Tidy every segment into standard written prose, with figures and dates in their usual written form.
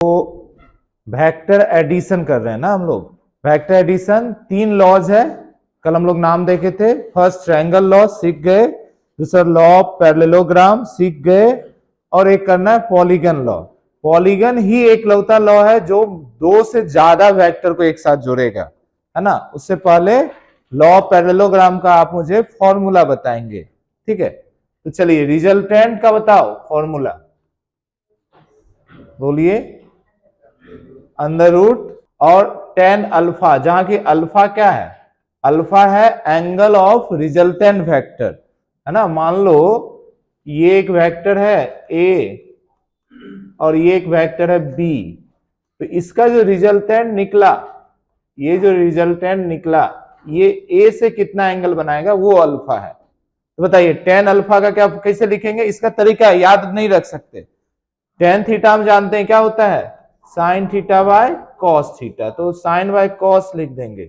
Vector addition कर रहे हैं ना हम लोग। वेक्टर एडिशन 3 लॉज है, कल हम लोग नाम देखे थे। फर्स्ट ट्रायंगल लॉ सीख गए, दूसरा लॉ ऑफ पैरेललोग्राम सीख गए, और एक करना है पॉलीगन लॉ। पॉलीगन ही एकलौता लॉ है जो 2 से ज्यादा वेक्टर को एक साथ जोड़ेगा, है ना। उससे पहले लॉ ऑफ पैरेललोग्राम का आप मुझे फॉर्मूला बताएंगे, ठीक है। तो चलिए रिजल्टेंट का बताओ फॉर्मूला, बोलिए। अंडर रूट और tan अल्फा, जहां की अल्फा क्या है, अल्फा है एंगल ऑफ रिजल्टेंट वेक्टर, है ना। मान लो ये एक वेक्टर है A और ये एक वेक्टर है B, तो इसका जो रिजल्टेंट निकला, ये जो रिजल्टेंट निकला, ये A से कितना एंगल बनाएगा, वो अल्फा है। तो बताइए tan अल्फा का क्या कैसे लिखेंगे, इसका तरीका याद नहीं रख सकते। tan थीटा हम जानते हैं क्या होता है, sine theta by cos theta, तो साइन बाय कॉस लिख देंगे।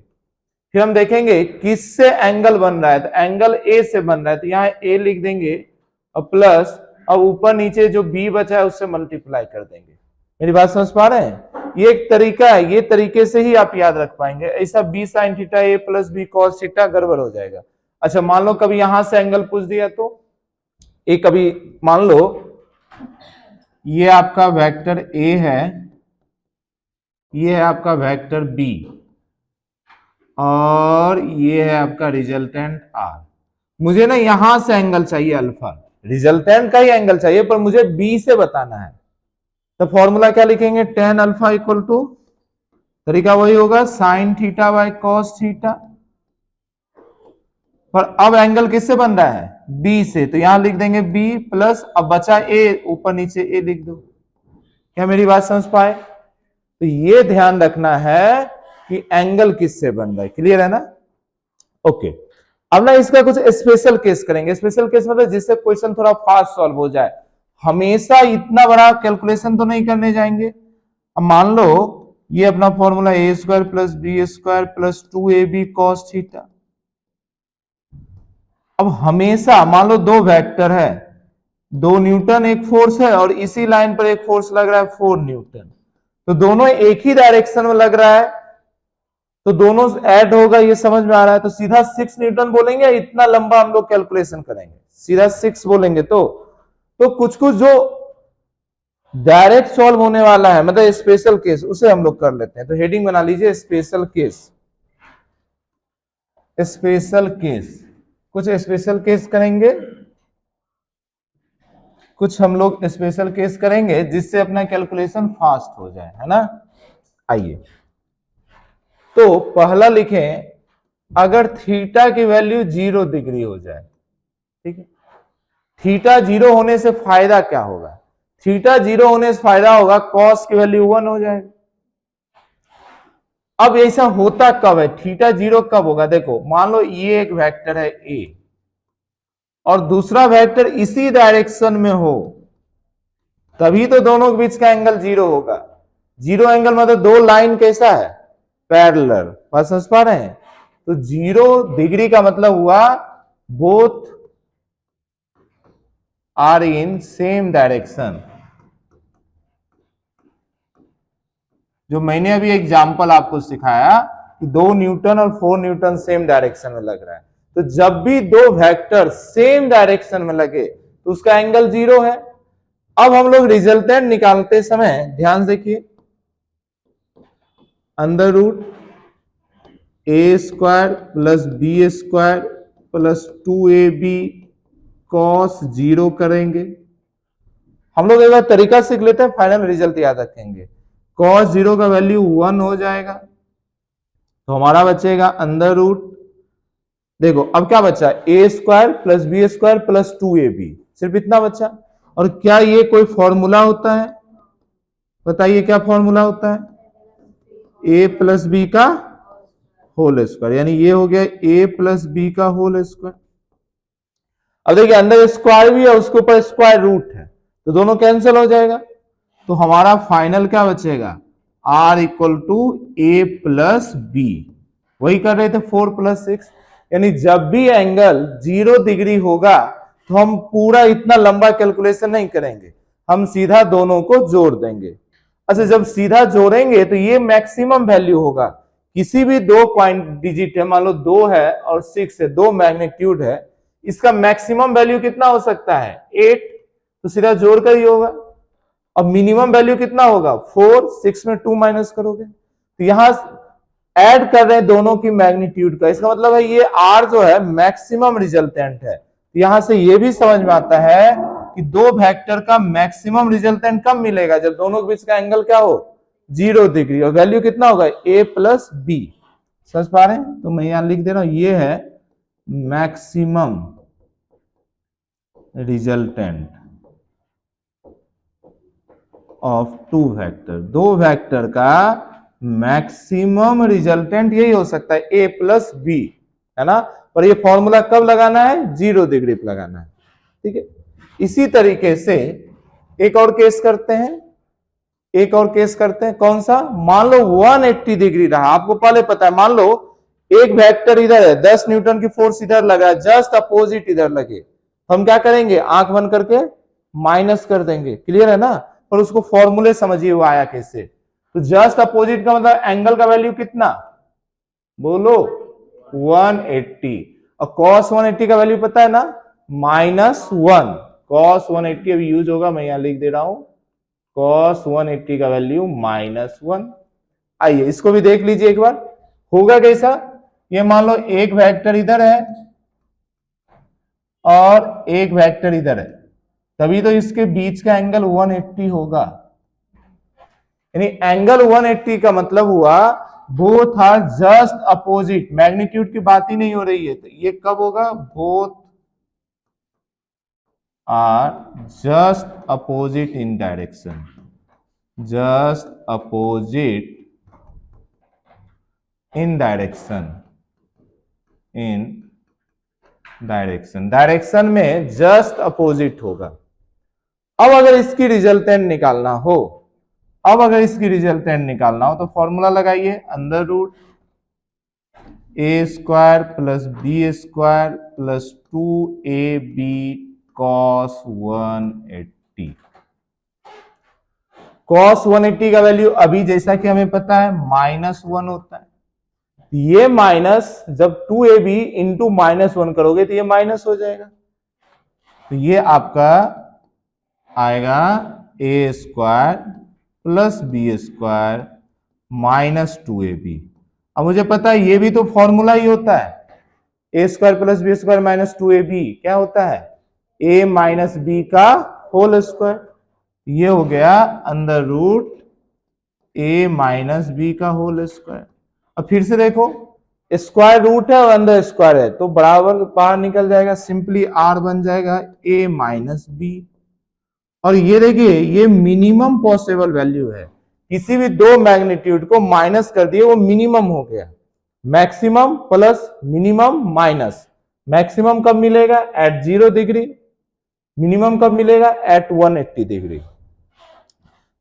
फिर हम देखेंगे किससे एंगल बन रहा है, तो एंगल ए से बन रहा है, तो यहाँ ए लिख देंगे और प्लस, अब ऊपर नीचे जो बी बचा है उससे मल्टीप्लाई कर देंगे। मेरी बात समझ पा रहे हैं, ये एक तरीका है, ये तरीके से ही आप याद रख पाएंगे। ऐसा बी साइन थीटा ए प्लस बी कॉस थीटा गड़बड़ हो जाएगा। अच्छा मान लो कभी यहां से एंगल पूछ दिया, तो एक कभी मान लो ये आपका वेक्टर ए है, ये है आपका वेक्टर बी, और ये है आपका रिजल्टेंट आर। मुझे ना यहां से एंगल चाहिए अल्फा, रिजल्टेंट का ही एंगल चाहिए, पर मुझे बी से बताना है। तो फॉर्मूला क्या लिखेंगे, tan अल्फा इक्वल टू, तरीका वही होगा, sine theta by cos theta. पर अब एंगल किससे बन रहा है, बी से, तो यहां लिख देंगे बी प्लस, अब बचा ए, ऊपर नीचे ए लिख दो। क्या मेरी बात समझ पाए। तो ये ध्यान रखना है कि एंगल किससे बन रहा है, क्लियर है ना। ओके, अब ना इसका कुछ स्पेशल केस करेंगे। स्पेशल केस मतलब जिससे क्वेश्चन थोड़ा फास्ट सॉल्व हो जाए। हमेशा इतना बड़ा कैलकुलेशन तो नहीं करने जाएंगे। अब मान लो ये अपना formula A square plus B square plus 2ab cos theta. अब हमेशा मान लो 2 वेक्टर है, 2 न्यूटन एक फोर्स है, और इसी लाइन पर एक फोर्स लग रहा है 4 न्यूटन, तो दोनों एक ही डायरेक्शन में लग रहा है, तो दोनों ऐड होगा, ये समझ में आ रहा है। तो सीधा 6 न्यूटन बोलेंगे, इतना लंबा हम लोग कैलकुलेशन करेंगे, सीधा 6 बोलेंगे। तो कुछ कुछ जो डायरेक्ट सॉल्व होने वाला है, मतलब स्पेशल केस, उसे हम लोग कर लेते हैं। तो हेडिंग बना लीजिए स्पेशल केस। स्पेशल केस, कुछ स्पेशल केस करेंगे, कुछ हम लोग स्पेशल केस करेंगे जिससे अपना कैलकुलेशन फास्ट हो जाए, है ना। आइए, तो पहला लिखें, अगर थीटा की वैल्यू 0 डिग्री हो जाए, ठीक है। थीटा 0 होने से फायदा क्या होगा, थीटा 0 होने से फायदा होगा कॉस की वैल्यू 1 हो जाएगी। अब ऐसा होता कब है, थीटा 0 कब होगा, देखो मान लो ये एक वेक्टर है ए और दूसरा वेक्टर इसी डायरेक्शन में हो, तभी तो दोनों के बीच का एंगल 0 होगा। 0 एंगल मतलब 2 लाइन कैसा है, पैरेलल। बात समझ पा रहे हैं। तो 0 डिग्री का मतलब हुआ both are in same direction. जो मैंने अभी एग्जांपल आपको सिखाया कि 2 न्यूटन और 4 न्यूटन सेम डायरेक्शन में लग रहा है, तो जब भी 2 वेक्टर सेम डायरेक्शन में लगे तो उसका एंगल 0 है। अब हम लोग रिजल्टेंट निकालते समय ध्यान देखिए, अंडर रूट ए square plus B square plus 2ab cos 0 करेंगे। हम लोग एक बार तरीका सीख लेते हैं, फाइनल रिजल्ट याद रखेंगे। कॉस 0 का वैल्यू 1 हो जाएगा, तो हमारा बचेगा अंडर रूट, देखो अब क्या बचा, A square plus B square plus 2ab, सिर्फ इतना बचा। और क्या ये कोई फॉर्मूला होता है, बताइए क्या फॉर्मूला होता है, ए प्लस बी का होल स्क्वायर, यानी ये हो गया ए प्लस बी का होल स्क्वायर। अब देखिए अंदर स्क्वायर भी है, उसके ऊपर स्क्वायर रूट है, तो दोनों कैंसिल हो जाएगा। तो हमारा फाइनल क्या बचेगा, r equal to A plus B, वही कर रहे थे 4 प्लस 6। यानी जब भी एंगल 0 डिग्री होगा तो हम पूरा इतना लंबा कैलकुलेशन नहीं करेंगे, हम सीधा दोनों को जोड़ देंगे। अच्छा, जब सीधा जोड़ेंगे तो ये मैक्सिमम वैल्यू होगा। किसी भी दो पॉइंट डिजिट है, मान लो 2 है और 6 है, दो मैग्नीट्यूड है, इसका मैक्सिमम वैल्यू कितना हो सकता है 8, तो सीधा जोड़कर ही होगा। अब मिनिमम वैल्यू कितना होगा 4, 6 में 2 माइनस करोगे, तो यहां ऐड कर रहे हैं दोनों की मैग्नीट्यूड का, इसका मतलब है ये R जो है मैक्सिमम रिजल्टेंट है। तो यहां से ये भी समझ में आता है कि दो वेक्टर का मैक्सिमम रिजल्टेंट कब मिलेगा, जब दोनों के बीच का एंगल क्या हो 0 डिग्री, और वैल्यू कितना होगा a प्लस बी। समझ पा रहे हैं? तो मैं यहां लिख दे रहा हूं, ये है maximum resultant of two vector. दो वेक्टर का मैक्सिमम रिजल्टेंट यही हो सकता है a प्लस बी, है ना। पर ये फॉर्मूला कब लगाना है 0 डिग्री पे लगाना है, ठीक है। इसी तरीके से एक और केस करते हैं, कौन सा, मान लो 180 डिग्री रहा, आपको पहले पता है, मान लो एक वेक्टर इधर है, 10 न्यूटन की फोर्स इधर लगा, जस्ट अपोजिट इधर लगे, हम क्या करेंगे आंख बंद करके माइनस कर देंगे, क्लियर है ना। पर उसको फॉर्मूले समझिए वो आया कैसे। तो जस्ट अपोजिट का मतलब एंगल का वैल्यू कितना, बोलो 180, और cos 180 का वैल्यू पता है ना -1, cos 180 अभी यूज होगा, मैं यहां लिख दे रहा हूं cos 180 का वैल्यू -1। आइए इसको भी देख लीजिए एक बार, होगा कैसा। ये मान लो एक वेक्टर इधर है और एक वेक्टर इधर है, तभी तो इसके बीच का एंगल 180 होगा। यानी एंगल 180 का मतलब हुआ both are just opposite, magnitude की बात ही नहीं हो रही है, तो ये कब होगा, both are just opposite in direction, just opposite in direction, in direction में जस्ट अपोजिट होगा। अब अगर इसकी रिजल्टेंट निकालना हो, तो फॉर्मूला लगाइए, अंडर रूट ए square plus B square plus 2ab cos 180। cos 180 का वैल्यू अभी जैसा कि हमें पता है -1 होता है, ये माइनस जब 2ab इंटू -1 करोगे तो ये माइनस हो जाएगा, तो ये आपका आएगा a square plus B square minus 2ab। अब मुझे पता है ये भी तो फॉर्मूला ही होता है, a square plus B square minus 2ab क्या होता है a माइनस बी का होल स्क्वायर, ये हो गया under root a minus b का होल स्क्वायर। अब फिर से देखो, स्क्वायर रूट है और अंदर स्क्वायर है, तो बराबर बाहर निकल जाएगा, सिंपली r बन जाएगा a माइनस बी। और ये देखिए ये मिनिमम पॉसिबल वैल्यू है, किसी भी दो मैग्नीट्यूड को माइनस कर दिए वो मिनिमम हो गया। Maximum plus minimum minus, maximum कब मिलेगा एट 0 डिग्री, मिनिमम कब मिलेगा एट 180 डिग्री।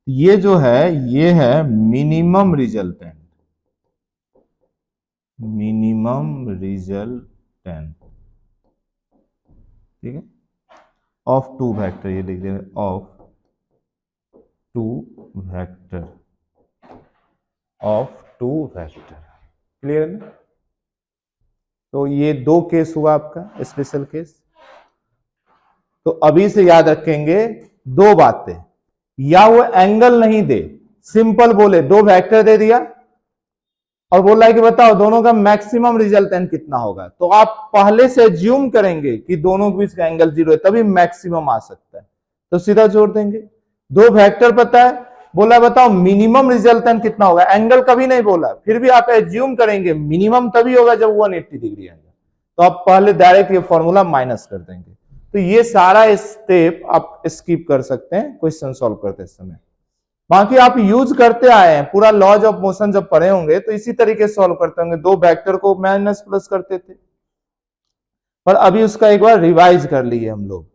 ये जो है ये है मिनिमम रिजल्टेंट, ठीक है, ऑफ टू वेक्टर, ये लिख दे ऑफ टू वेक्टर, क्लियर है ना। तो ये दो केस हुआ आपका स्पेशल केस। तो अभी से याद रखेंगे दो बातें, या वो एंगल नहीं दे, सिंपल बोले दो वेक्टर दे दिया और बोला है कि बताओ दोनों का मैक्सिमम रिजल्टेंट कितना होगा, तो आप पहले से ज्यूम करेंगे कि दोनों के बीच का एंगल 0 है, तभी मैक्सिमम आ सकता है, तो सीधा जोड़ देंगे। दो वेक्टर पता है, बोला बताओ मिनिमम रिजल्टेंट कितना होगा, एंगल कभी नहीं बोला, फिर भी आप एज्यूम करेंगे मिनिमम तभी होगा जब 180 डिग्री आएगा, तो आप पहले डायरेक्ट ये फॉर्मूला माइनस कर देंगे। तो ये सारा स्टेप आप स्किप कर सकते हैं क्वेश्चन सॉल्व करते समय, बाकी आप यूज करते आए हैं, पूरा लॉज ऑफ मोशन जब पढ़े होंगे तो इसी तरीके से सॉल्व करते होंगे, दो वेक्टर को माइनस प्लस करते थे। पर अभी उसका एक बार रिवाइज कर लिए हम लोग,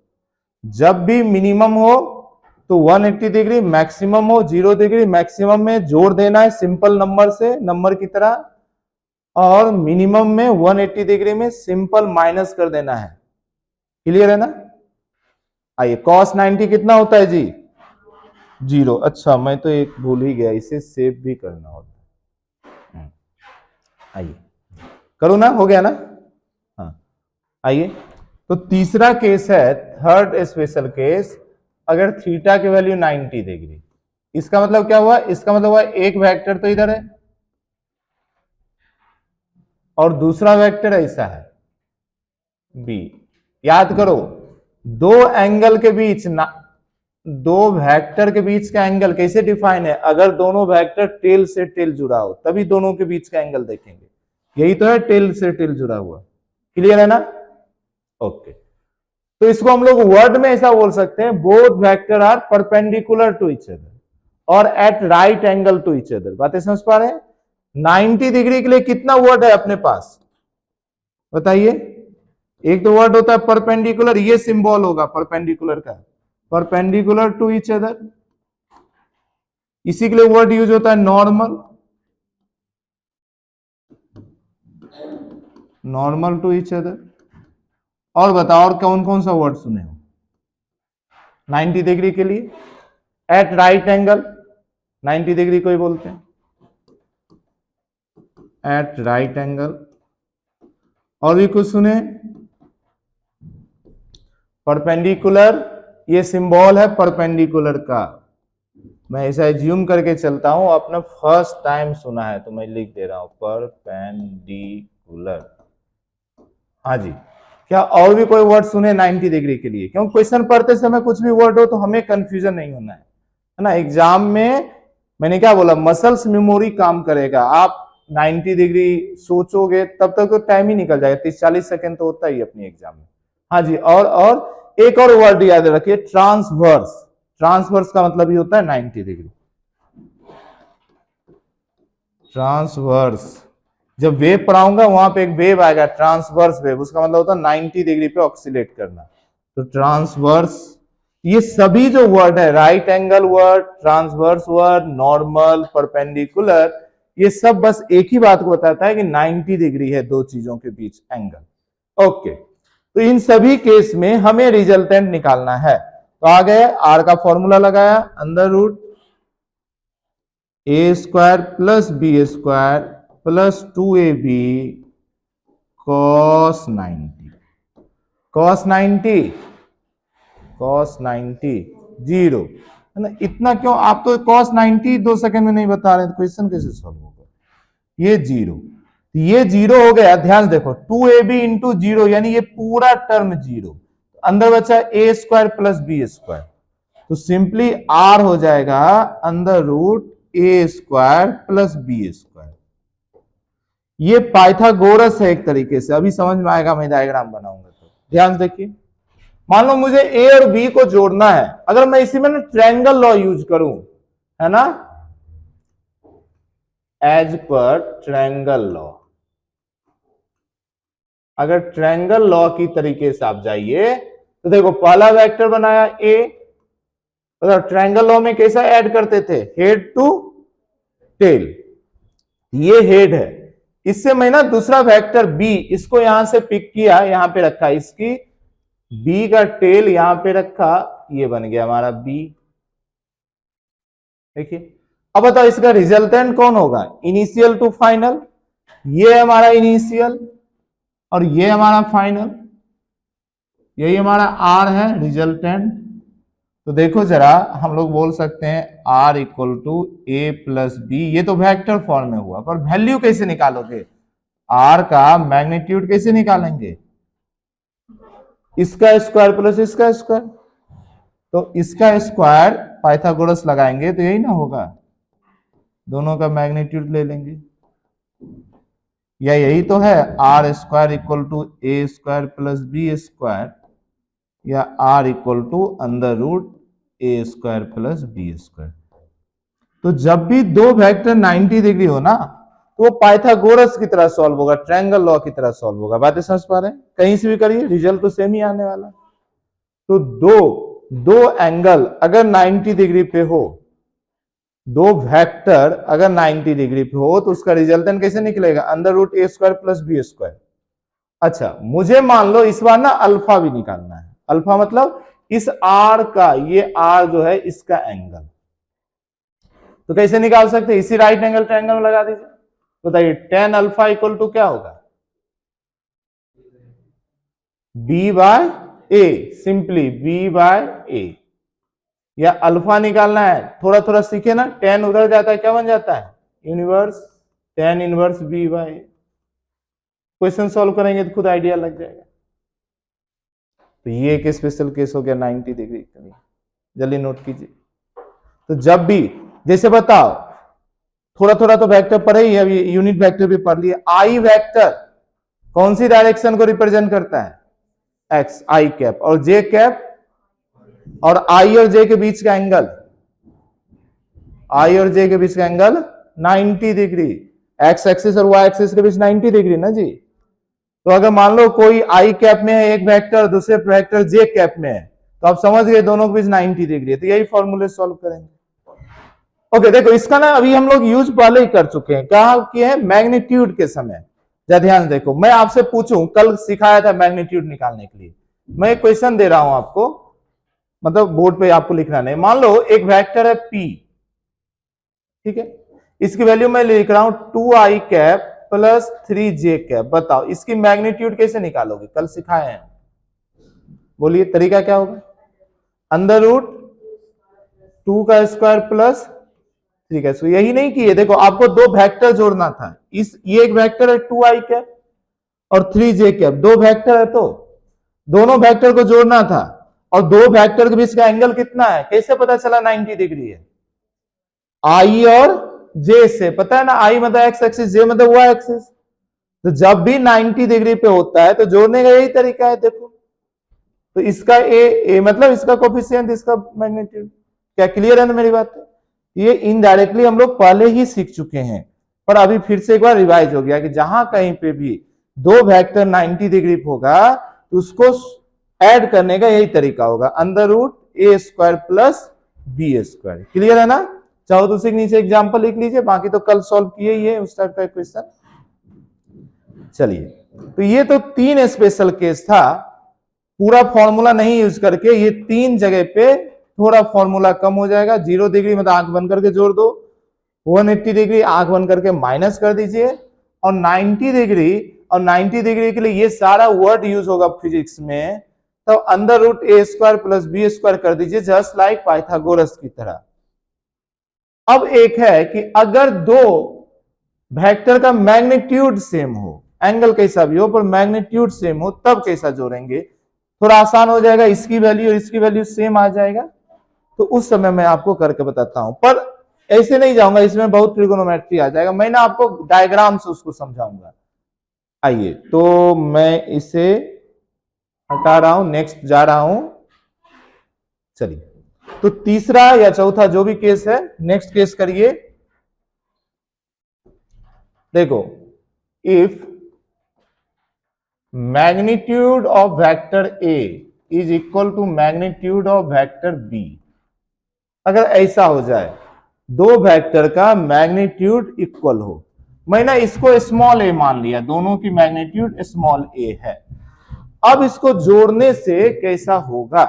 जब भी मिनिमम हो तो 180 डिग्री, मैक्सिमम हो 0 डिग्री, मैक्सिमम में जोड़ देना है सिंपल नंबर से, नंबर की तरह, और मिनिमम में 180 डिग्री में सिंपल माइनस कर देना है, क्लियर है ना। आइए cos 90 कितना होता है जी 0। अच्छा, मैं तो एक भूल ही गया, इसे सेव भी करना होता है। आइए करो ना, हो गया ना। हाँ आइए, तो तीसरा केस है, थर्ड स्पेशल केस, अगर थीटा की वैल्यू 90 डिग्री, इसका मतलब क्या हुआ, इसका मतलब हुआ एक वेक्टर तो इधर है और दूसरा वेक्टर ऐसा है बी। याद करो, दो एंगल के बीच ना, दो वेक्टर के बीच का एंगल कैसे डिफाइन है, अगर दोनों वेक्टर टेल से टेल जुड़ा हो तभी दोनों के बीच का एंगल देखेंगे। यही तो है टेल से टेल जुड़ा हुआ। क्लियर है ना? ओके, तो इसको हम लोग वर्ड में ऐसा बोल सकते हैं, both vector are perpendicular to each other और at right angle to each other. बातें समझ पा रहे हैं? 90 डिग्री के लिए कितना वर्ड है अपने पास बताइए? एक तो वर्ड होता है परपेंडिकुलर, ये सिंबल होगा परपेंडिकुलर का, परपेंडिकुलर टू ईच अदर। इसी के लिए वर्ड यूज होता है normal, normal to each other. और बताओ और कौन कौन सा वर्ड सुने हो 90 डिग्री के लिए? एट राइट एंगल 90 डिग्री को ही बोलते हैं, एट राइट एंगल। और भी कुछ सुने? परपेंडिकुलर, ये सिंबल है परपेंडिकुलर का। मैं ऐसा एज्यूम करके चलता हूं, आपने फर्स्ट टाइम सुना है तो मैं लिख दे रहा हूं परपेंडिकुलर। हाँ जी, क्या और भी कोई वर्ड सुने 90 डिग्री के लिए? क्यों क्वेश्चन पढ़ते समय कुछ भी वर्ड हो तो हमें कंफ्यूजन नहीं होना है ना। एग्जाम में मैंने क्या बोला, मसल्स मेमोरी काम करेगा। आप 90 डिग्री सोचोगे तब तक तो टाइम ही निकल जाएगा, 30-40 सेकंड तो होता ही अपनी एग्जाम में। हाँ जी, और एक और वर्ड याद रखिए, ट्रांसवर्स। ट्रांसवर्स का मतलब ही होता है 90 डिग्री। ट्रांसवर्स, जब वेव पढ़ाऊंगा वहां पे एक वेव आएगा ट्रांसवर्स वेव, उसका मतलब होता है 90 डिग्री पे ऑक्सीलेट करना। तो ट्रांसवर्स, ये सभी जो वर्ड है, right angle word, transverse word, normal, perpendicular, ये सब बस एक ही बात को बताता है कि 90 डिग्री है दो चीजों के बीच एंगल। ओके, तो इन सभी केस में हमें रिजल्टेंट निकालना है। तो आ गए, आर का फॉर्मूला लगाया, अंडर रूट ए square plus B square plus 2ab cos 90, cos 90, cos 90 0 है ना। इतना क्यों? आप तो cos 90 2 सेकंड में नहीं बता रहे, क्वेश्चन कैसे सॉल्व होगा? ये जीरो, ये जीरो हो गया। ध्यान देखो 2ab इंटू जीरो, यानी ये पूरा टर्म जीरो, अंदर बचा A square plus B square, तो सिंपली आर हो जाएगा अंडर रूट ए स्क्वायर प्लस बी स्क्वायर। ये पाइथागोरस है एक तरीके से, अभी समझ में आएगा मैं डायग्राम बनाऊंगा तो। ध्यान देखिए, मान लो मुझे ए और बी को जोड़ना है, अगर मैं इसी में ना ट्रायंगल लॉ यूज करूं, है ना, एज पर ट्रायंगल लॉ, अगर ट्रायंगल लॉ की तरीके से आप जाइए तो देखो पहला वेक्टर बनाया ए, ट्रायंगल लॉ में कैसा ऐड करते थे, हेड टू टेल, ये हेड है, इससे मैं ना दूसरा वेक्टर बी, इसको यहां से पिक किया, यहां पे रखा, इसकी बी का टेल यहां पे रखा, ये बन गया हमारा बी। देखिए, अब बताओ इसका रिजल्टेंट कौन होगा, इनिशियल टू फाइनल, ये हमारा इनिशियल और ये हमारा फाइनल, यही हमारा आर है रिजल्टेंट। तो देखो जरा, हम लोग बोल सकते हैं R equal to A plus B, ये तो वेक्टर फॉर्म में हुआ, पर वैल्यू कैसे निकालोगे, आर का मैग्नीट्यूड कैसे निकालेंगे, इसका स्क्वायर प्लस इसका स्क्वायर, तो इसका स्क्वायर पाइथागोरस लगाएंगे तो यही ना होगा, दोनों का मैग्नीट्यूड ले लेंगे, या यही तो है R square equal to a square plus B square, या R equal to under root A square plus B square. तो जब भी दो वेक्टर 90 डिग्री हो ना, तो वो पाइथागोरस की तरह सॉल्व होगा, ट्रायंगल लॉ की तरह सॉल्व होगा। बातें समझ पा रहे हैं? कहीं से भी करिए रिजल्ट तो सेम ही आने वाला। तो दो एंगल अगर 90 डिग्री पे हो, दो वेक्टर अगर 90 डिग्री पे हो, तो उसका रिजल्टेंट कैसे निकलेगा, अंडर रूट ए स्क्वायर प्लस बी स्क्वायर। अच्छा, मुझे मान लो इस बार ना अल्फा भी निकालना है, अल्फा मतलब इस आर का, ये आर जो है इसका एंगल, तो कैसे निकाल सकते हैं? इसी राइट एंगल ट्रायंगल में लगा दीजिए। बताइए tan अल्फा इक्वल टू क्या होगा? b by a, simply b by a। या अल्फा निकालना है, थोड़ा थोड़ा सीखे ना, tan उधर जाता है क्या बन जाता है? Inverse tan inverse b by a। Question solve करेंगे तो खुद आइडिया लग जाएगा। तो ये एक स्पेशल केस हो गया 90 डिग्री। जल्दी नोट कीजिए। तो जब भी, जैसे बताओ, थोड़ा थोड़ा तो वेक्टर पढ़े ही, अभी यूनिट वेक्टर भी पढ़ लिए। आई वेक्टर कौन सी डायरेक्शन को रिप्रेजेंट करता है? एक्स, आई कैप। और जे कैप, और आई और जे के बीच का एंगल, आई और जे के बीच का एंगल 90 डिग्री। एक्स एक्सिस और वाई एक्सिस के बीच 90 डिग्री ना जी। तो अगर मान लो कोई आई कैप में है एक वेक्टर, दूसरे वेक्टर जे कैप में है, तो आप समझ गए दोनों के बीच 90 डिग्री है। तो यही फॉर्मूले सॉल्व करेंगे। ओके, देखो इसका ना अभी हम लोग यूज पहले ही कर चुके हैं। कहा किए हैं? मैग्नीट्यूड के समय। जरा ध्यान देखो, मैं आपसे पूछूं, कल सिखाया था मैग्नीट्यूड निकालने के लिए, मैं एक क्वेश्चन दे रहा हूं आपको, मतलब बोर्ड पे आपको लिखना नहीं। मान लो एक वेक्टर है P, ठीक है, इसकी वैल्यू मैं लिख रहा हूं 2i cap plus 3j cap. बताओ इसकी मैग्नीट्यूड कैसे निकालोगे? कल सिखाए हैं, बोलिए तरीका क्या होगा? अंडर रूट 2 का स्क्वायर प्लस 3 का स्क्वायर। यही नहीं किए, देखो आपको दो वेक्टर जोड़ना था। ये एक वेक्टर है 2i कैप और 3j कैप, दो वेक्टर है, तो दोनों वेक्टर को जोड़ना था। और दो वेक्टर के बीच का एंगल कितना है? कैसे पता चला 90 डिग्री है? आई और जे से पता है ना, आई मतलब एक्स एक्सिस, जे मतलब वाई एक्सिस। तो जब भी 90 डिग्री पे होता है तो जोड़ने का यही तरीका है। देखो तो इसका ए मतलब इसका कोफिशिएंट, इसका मैग्नीट्यूड। क्या क्लियर है ना मेरी बात? ये इनडायरेक्टली हम लोग पहले ही सीख चुके हैं, पर अभी फिर से एक बार रिवाइज हो गया कि जहां कहीं पे भी दो वेक्टर 90 डिग्री होगा तो उसको ऐड करने का यही तरीका होगा, अंडर रूट ए square plus B square. Clear है ना? चाहो तो उसी के नीचे एग्जाम्पल लिख लीजिए, बाकी तो कल सॉल्व किए ही है उस टाइप का क्वेश्चन। चलिए, तो ये तो 3 स्पेशल केस था, पूरा फॉर्मूला नहीं यूज करके ये 3 जगह पे थोड़ा फॉर्मूला कम हो जाएगा। 0 डिग्री मतलब आंख बंद करके जोड़ दो, 180 डिग्री आंख बंद करके माइनस कर दीजिए, और 90 डिग्री, और 90 डिग्री के लिए ये सारा वर्ड यूज होगा फिजिक्स में, तो अंडर रूट ए स्क्वायर प्लस बी स्क्वायर कर दीजिए, जस्ट लाइक पाइथागोरस की तरह। अब एक है कि अगर दो वेक्टर का मैग्नीट्यूड सेम हो, एंगल कैसा भी हो पर मैग्नीट्यूड सेम हो, तब कैसा जोड़ेंगे? थोड़ा आसान हो जाएगा, इसकी वैल्यू और इसकी वैल्यू सेम आ जाएगा, तो उस समय मैं आपको करके बताता हूं। पर ऐसे नहीं जाऊंगा, इसमें बहुत ट्रिगोनोमेट्री आ जाएगा, मैं ना आपको डायग्राम से उसको समझाऊंगा। आइए, तो मैं इसे हटा रहा हूं, नेक्स्ट जा रहा हूं। चलिए, तो तीसरा या चौथा जो भी केस है, नेक्स्ट केस करिए। देखो, if magnitude of vector A is equal to magnitude of vector B, अगर ऐसा हो जाए दो वेक्टर का मैग्नीट्यूड इक्वल हो, मैं ना इसको स्मॉल ए मान लिया, दोनों की मैग्नीट्यूड स्मॉल ए है। अब इसको जोड़ने से कैसा होगा?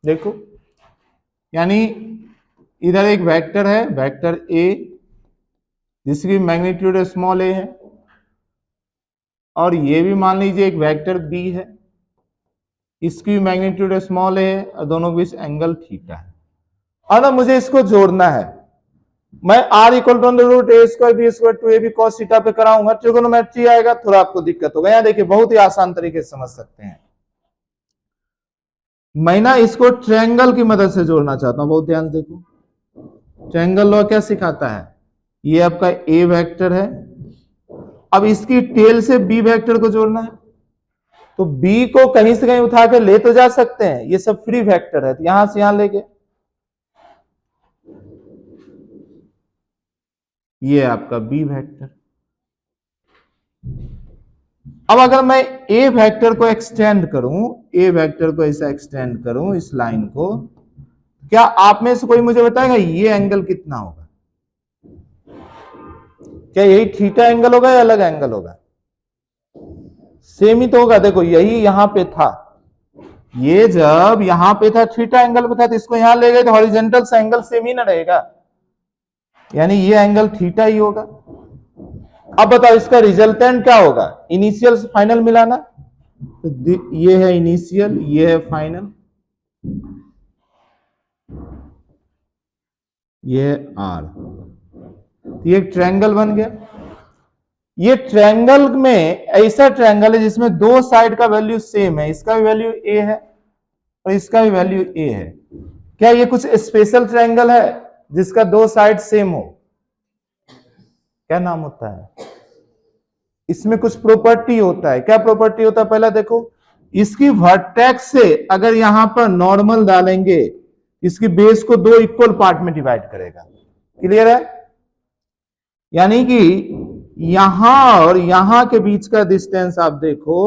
देखो, यानी इधर एक वेक्टर है, वेक्टर ए, जिसकी मैग्नीट्यूड स्मॉल ए है, और ये भी मान लीजिए एक वेक्टर बी है, इसकी मैग्नीट्यूड स्मॉल ए है, और दोनों के बीच एंगल थीटा है। और अब मुझे इसको जोड़ना है, मैं r equal to under root A square B square two A B cos theta पे कराऊंगा, ट्रिगोनोमेट्री आएगा, थोड़ा आपको दिक्कत होगा। यहां देखिए बहुत ही आसान तरीके से समझ सकते हैं। मैं ना इसको ट्रायंगल की मदद से जोड़ना चाहता हूं, बहुत ध्यान से देखो। ट्रायंगल लॉ क्या सिखाता है? ये आपका ए वेक्टर है, अब इसकी टेल से बी वेक्टर को जोड़ना है, तो बी को कहीं से कहीं उठा के ले तो जा सकते हैं, ये सब फ्री वेक्टर है, तो यहां से यहां लेके ये आपका बी वेक्टर। अब अगर मैं ए वेक्टर को एक्सटेंड करूं, ए वेक्टर को ऐसा एक्सटेंड करूं इस लाइन को, क्या आप में से कोई मुझे बताएगा ये एंगल कितना होगा? क्या यही थीटा एंगल होगा या अलग एंगल होगा? सेम ही तो होगा। देखो यही यहां पे था, ये जब यहां पे था थीटा एंगल पे था, तो इसको यहां ले गए तो हॉरिजॉन्टल से एंगल सेम ही ना रहेगा। यानी ये एंगल थीटा ही होगा। अब बताओ इसका रिजल्टेंट क्या होगा, इनिशियल से फाइनल मिलाना, तो ये है इनिशियल, ये है फाइनल, ये है आर, तो ये एक ट्रायंगल बन गया। ये ट्रायंगल में ऐसा ट्रायंगल है जिसमें दो साइड का वैल्यू सेम है, इसका भी वैल्यू ए है और इसका भी वैल्यू ए है। क्या ये कुछ स्पेशल ट्रायंगल है जिसका दो साइड सेम हो? क्या नाम होता है? इसमें कुछ प्रॉपर्टी होता है। क्या प्रॉपर्टी होता है? पहले देखो, इसकी वर्टेक्स से अगर यहां पर नॉर्मल डालेंगे, इसकी बेस को दो इक्वल पार्ट में डिवाइड करेगा। क्लियर है? यानी कि यहां और यहां के बीच का डिस्टेंस आप देखो,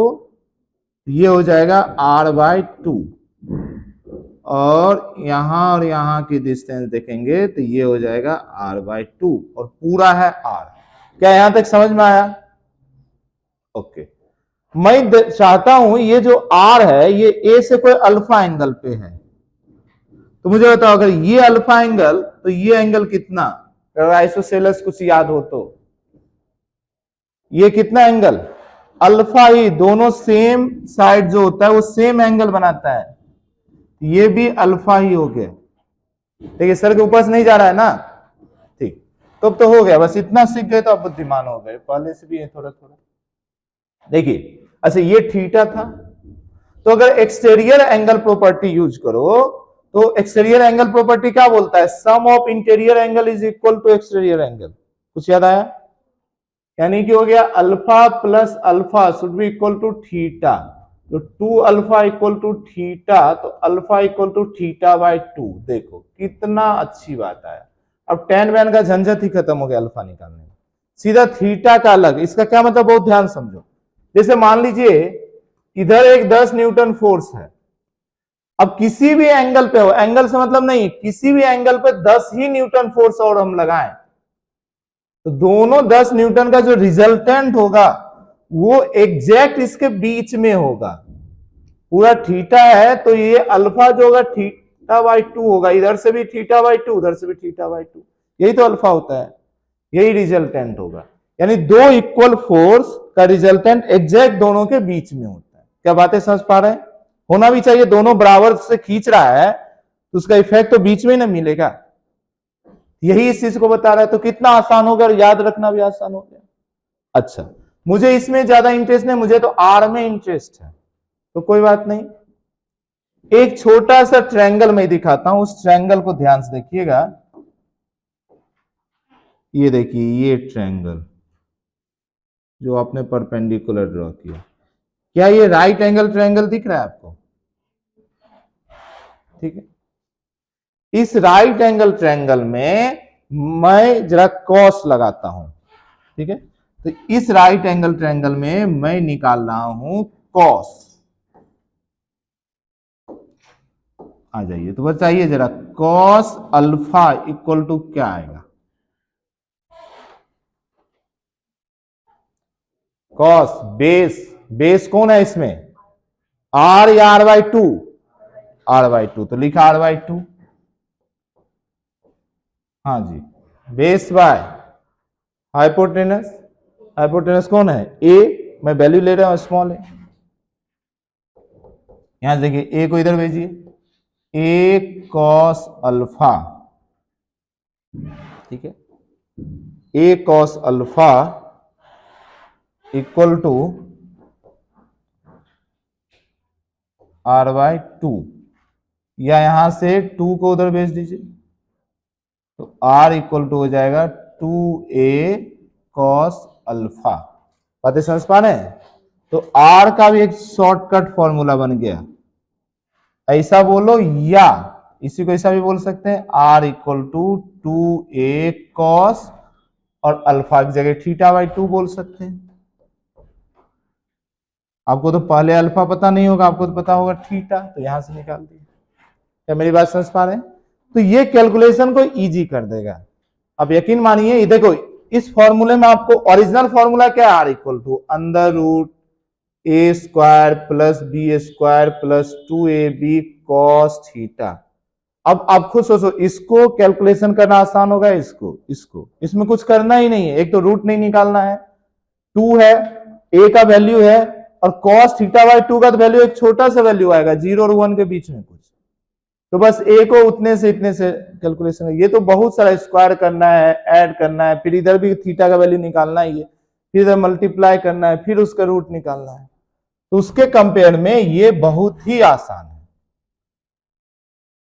ये हो जाएगा r/2, और यहां की डिस्टेंस देखेंगे तो ये हो जाएगा r/2, और पूरा है r। क्या यहां तक समझ में आया? ओके। मैं चाहता हूं ये जो r है ये a से कोई अल्फा एंगल पे है, तो मुझे बताओ अगर ये अल्फा एंगल तो ये एंगल कितना, अगर आइसोसेलेस कुछ याद हो तो ये कितना एंगल, अल्फा ही। दोनों सेम साइड जो होता है वो सेम एंगल बनाता है, ये भी अल्फा ही हो गया। देखिए सर के ऊपर से नहीं जा रहा है ना, ठीक। तो हो गया, बस इतना सीख गए तो आप बुद्धिमान हो गए, पहले से भी है थोड़ा थोड़ा। देखिए अच्छा ये थीटा था, तो अगर एक्सटीरियर एंगल प्रॉपर्टी यूज करो तो एक्सटीरियर एंगल प्रॉपर्टी क्या बोलता है, sum of interior angle is equal to exterior angle. कुछ याद आया? यानी कि हो गया alpha plus alpha should be equal to theta, तो 2 अल्फा इक्वल टू थीटा, तो अल्फा इक्वल टू थीटा/2। देखो कितना अच्छी बात आया। अब tan वैन का झंझट ही खत्म हो गया अल्फा निकालने में, सीधा थीटा का अलग। इसका क्या मतलब, बहुत ध्यान समझो। जैसे मान लीजिए इधर एक 10 न्यूटन फोर्स है, अब किसी भी एंगल पे हो, एंगल से मतलब नहीं, किसी भी एंगल पे 10 ही न्यूटन फोर्स और हम लगाएं तो दोनों 10 न्यूटन का जो रिजल्टेंट होगा वो एग्जैक्ट इसके बीच में होगा। पूरा थीटा है तो ये अल्फा जो होगा थीटा/2 होगा, इधर से भी थीटा/2, उधर से भी थीटा/2, यही तो अल्फा होता है, यही रिजल्टेंट होगा। यानी दो इक्वल फोर्स का रिजल्टेंट एग्जैक्ट दोनों के बीच में होता है। क्या बातें समझ पा रहे हैं? होना भी चाहिए, दोनों बराबर से खींच रहा है तो उसका इफेक्ट तो बीच में ना मिलेगा, यही इस चीज को बता रहा है। तो कितना आसान हो गया, याद रखना भी आसान हो गया। अच्छा मुझे इसमें ज्यादा इंटरेस्ट नहीं, मुझे तो आर में इंटरेस्ट है, तो कोई बात नहीं। एक छोटा सा ट्रायंगल मैं दिखाता हूं, उस ट्रायंगल को ध्यान से देखिएगा। ये देखिए ये ट्रायंगल जो आपने परपेंडिकुलर ड्रॉ किया, क्या ये राइट एंगल ट्रायंगल दिख रहा है आपको? ठीक है, इस राइट एंगल ट्रायंगल में मैं जरा कॉस लगाता हूं, ठीक है। तो इस राइट एंगल ट्रायंगल में मैं निकाल रहा हूं कॉस। आ जाइए तो बताइए जरा, कॉस अल्फा इक्वल टू क्या आएगा? कॉस बेस कौन है इसमें, आर या r/2? r/2, तो लिखा r/2। हाँ जी, बेस बाय हाइपोटेनस। हाइपोटेनस कौन है? ए, मैं वैल्यू ले रहा हूं स्मॉल ए। यहां देखिए ए को इधर भेजिए, ए कॉस अल्फा, ठीक है, a cos alpha equal to r/2, या यहां से 2 को उधर भेज दीजिए, तो r इक्वल टू हो जाएगा 2a cos अल्फा। बातें समझ पा रहे हैं? तो r का भी एक शॉर्टकट फॉर्मूला बन गया, ऐसा बोलो, या इसी को ऐसा भी बोल सकते हैं, r equal to 2a cos और अल्फा की जगह थीटा/2 बोल सकते हैं। आपको तो पहले अल्फा पता नहीं होगा, आपको तो पता होगा थीटा, तो यहां से निकाल दिए। क्या मेरी बात समझ पा रहे हैं? तो ये कैलकुलेशन को इजी कर देगा। अब यकीन मानिए, ये देखो इस फॉर्मूले में आपको ओरिजिनल फॉर्मूला क्या है, r equal to √a² + b² + 2ab cos theta. अब आप खुद सोचो, इसको कैलकुलेशन करना आसान होगा, इसको इसमें कुछ करना ही नहीं है, एक तो रूट नहीं निकालना है, 2 है, a का वैल्यू है, और cos थीटा बाई 2 का तो वैल्यू एक छोटा सा वैल्यू आएगा 0 और 1 के बीच में कुछ, तो बस a को उतने से इतने से कैलकुलेशन है। ये तो बहुत सारा स्क्वायर करना है, ऐड करना है, फिर इधर भी थीटा का वैल्यू निकालना ही है, फिर इधर मल्टीप्लाई करना है, फिर उसका रूट निकालना है। तो उसके कंपेयर में ये बहुत ही आसान है,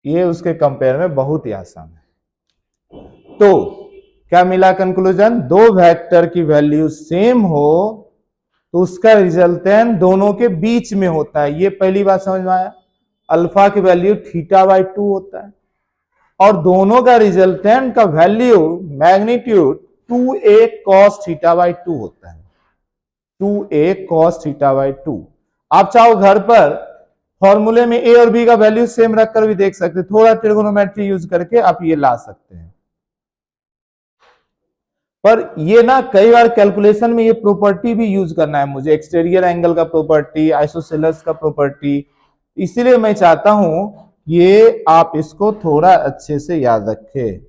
ये उसके कंपेयर में बहुत ही आसान है। तो क्या मिला कंक्लूजन, दो वेक्टर की वैल्यू सेम हो तो उसका रिजल्टेंट दोनों के बीच में होता है। ये पहली बात समझ में आया। अल्फा की वैल्यू थीटा बाई 2 होता है और दोनों का रिजल्टेंट का value magnitude 2a cos theta by 2 होता है, 2a cos थीटा बाई 2। आप चाहो घर पर फॉर्मूले में a और b का वैल्यू सेम रखकर भी देख सकते हैं, थोड़ा ट्रिगोनोमेट्री यूज करके आप ये ला सकते हैं। पर ये ना कई बार कैलकुलेशन में ये प्रॉपर्टी भी यूज करना है मुझे, एक्सटीरियर एंगल का प्रॉपर्टी, आइसोसेलेस का प्रॉपर्टी, इसीलिए मैं चाहता हूं ये आप इसको थोड़ा अच्छे से याद रखें।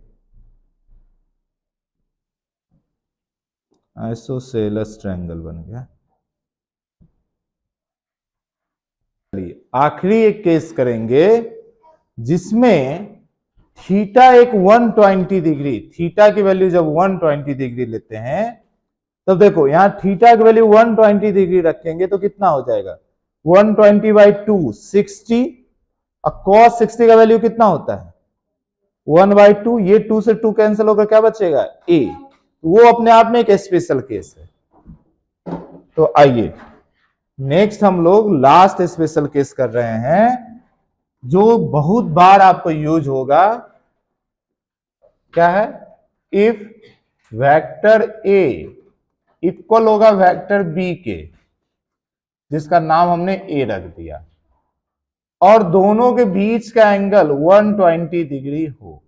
आइसोसेलेस ट्रायंगल बन गया। आखिरी एक केस करेंगे जिसमें थीटा एक 120 डिग्री, थीटा की वैल्यू जब 120 डिग्री लेते हैं तब देखो यहां थीटा की वैल्यू 120 डिग्री रखेंगे तो कितना हो जाएगा, 120 बाई 2 60, और cos 60 का वैल्यू कितना होता है 1 बाई 2, ये 2 से 2 कैंसिल होकर क्या बचेगा a, वो अपने आप में एक स्पेशल केस है। तो आइए नेक्स्ट हम लोग लास्ट स्पेशल केस कर रहे हैं जो बहुत बार आपको यूज होगा। क्या है, इफ वेक्टर a इक्वल होगा वेक्टर b के, जिसका नाम हमने a रख दिया, और दोनों के बीच का एंगल 120 डिग्री हो,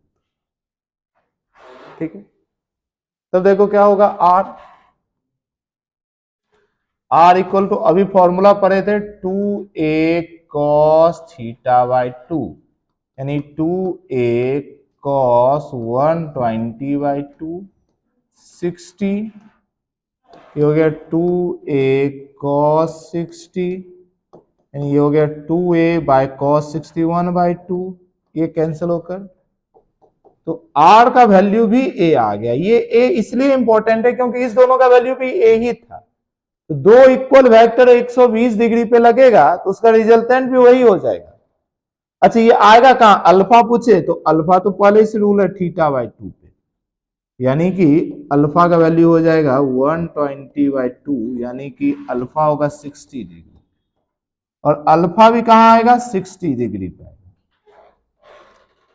ठीक है, तब देखो क्या होगा, r इक्वल टू, अभी फॉर्मूला पढ़े थे 2a cos थीटा बाई 2, यानी 2a cos 120 बाई 2 60, ये हो गया 2a cos 60, यानी ये हो गया 2a बाई cos 61 बाई 2, ये कैंसिल होकर, तो r का वैल्यू भी a आ गया। ये a इसलिए इंपॉर्टेंट है क्योंकि इस दोनों का वैल्यू भी a ही था, तो दो इक्वल वेक्टर 120 डिग्री पे लगेगा तो उसका रिजल्टेंट भी वही हो जाएगा। अच्छा ये आएगा कहां, अल्फा पूछे तो अल्फा तो पहले से रूल है थीटा बाई 2 पे, यानी कि अल्फा का वैल्यू हो जाएगा 120 बाई 2, यानी कि अल्फा होगा 60 डिग्री, और अल्फा भी कहां आएगा 60 डिग्री पे।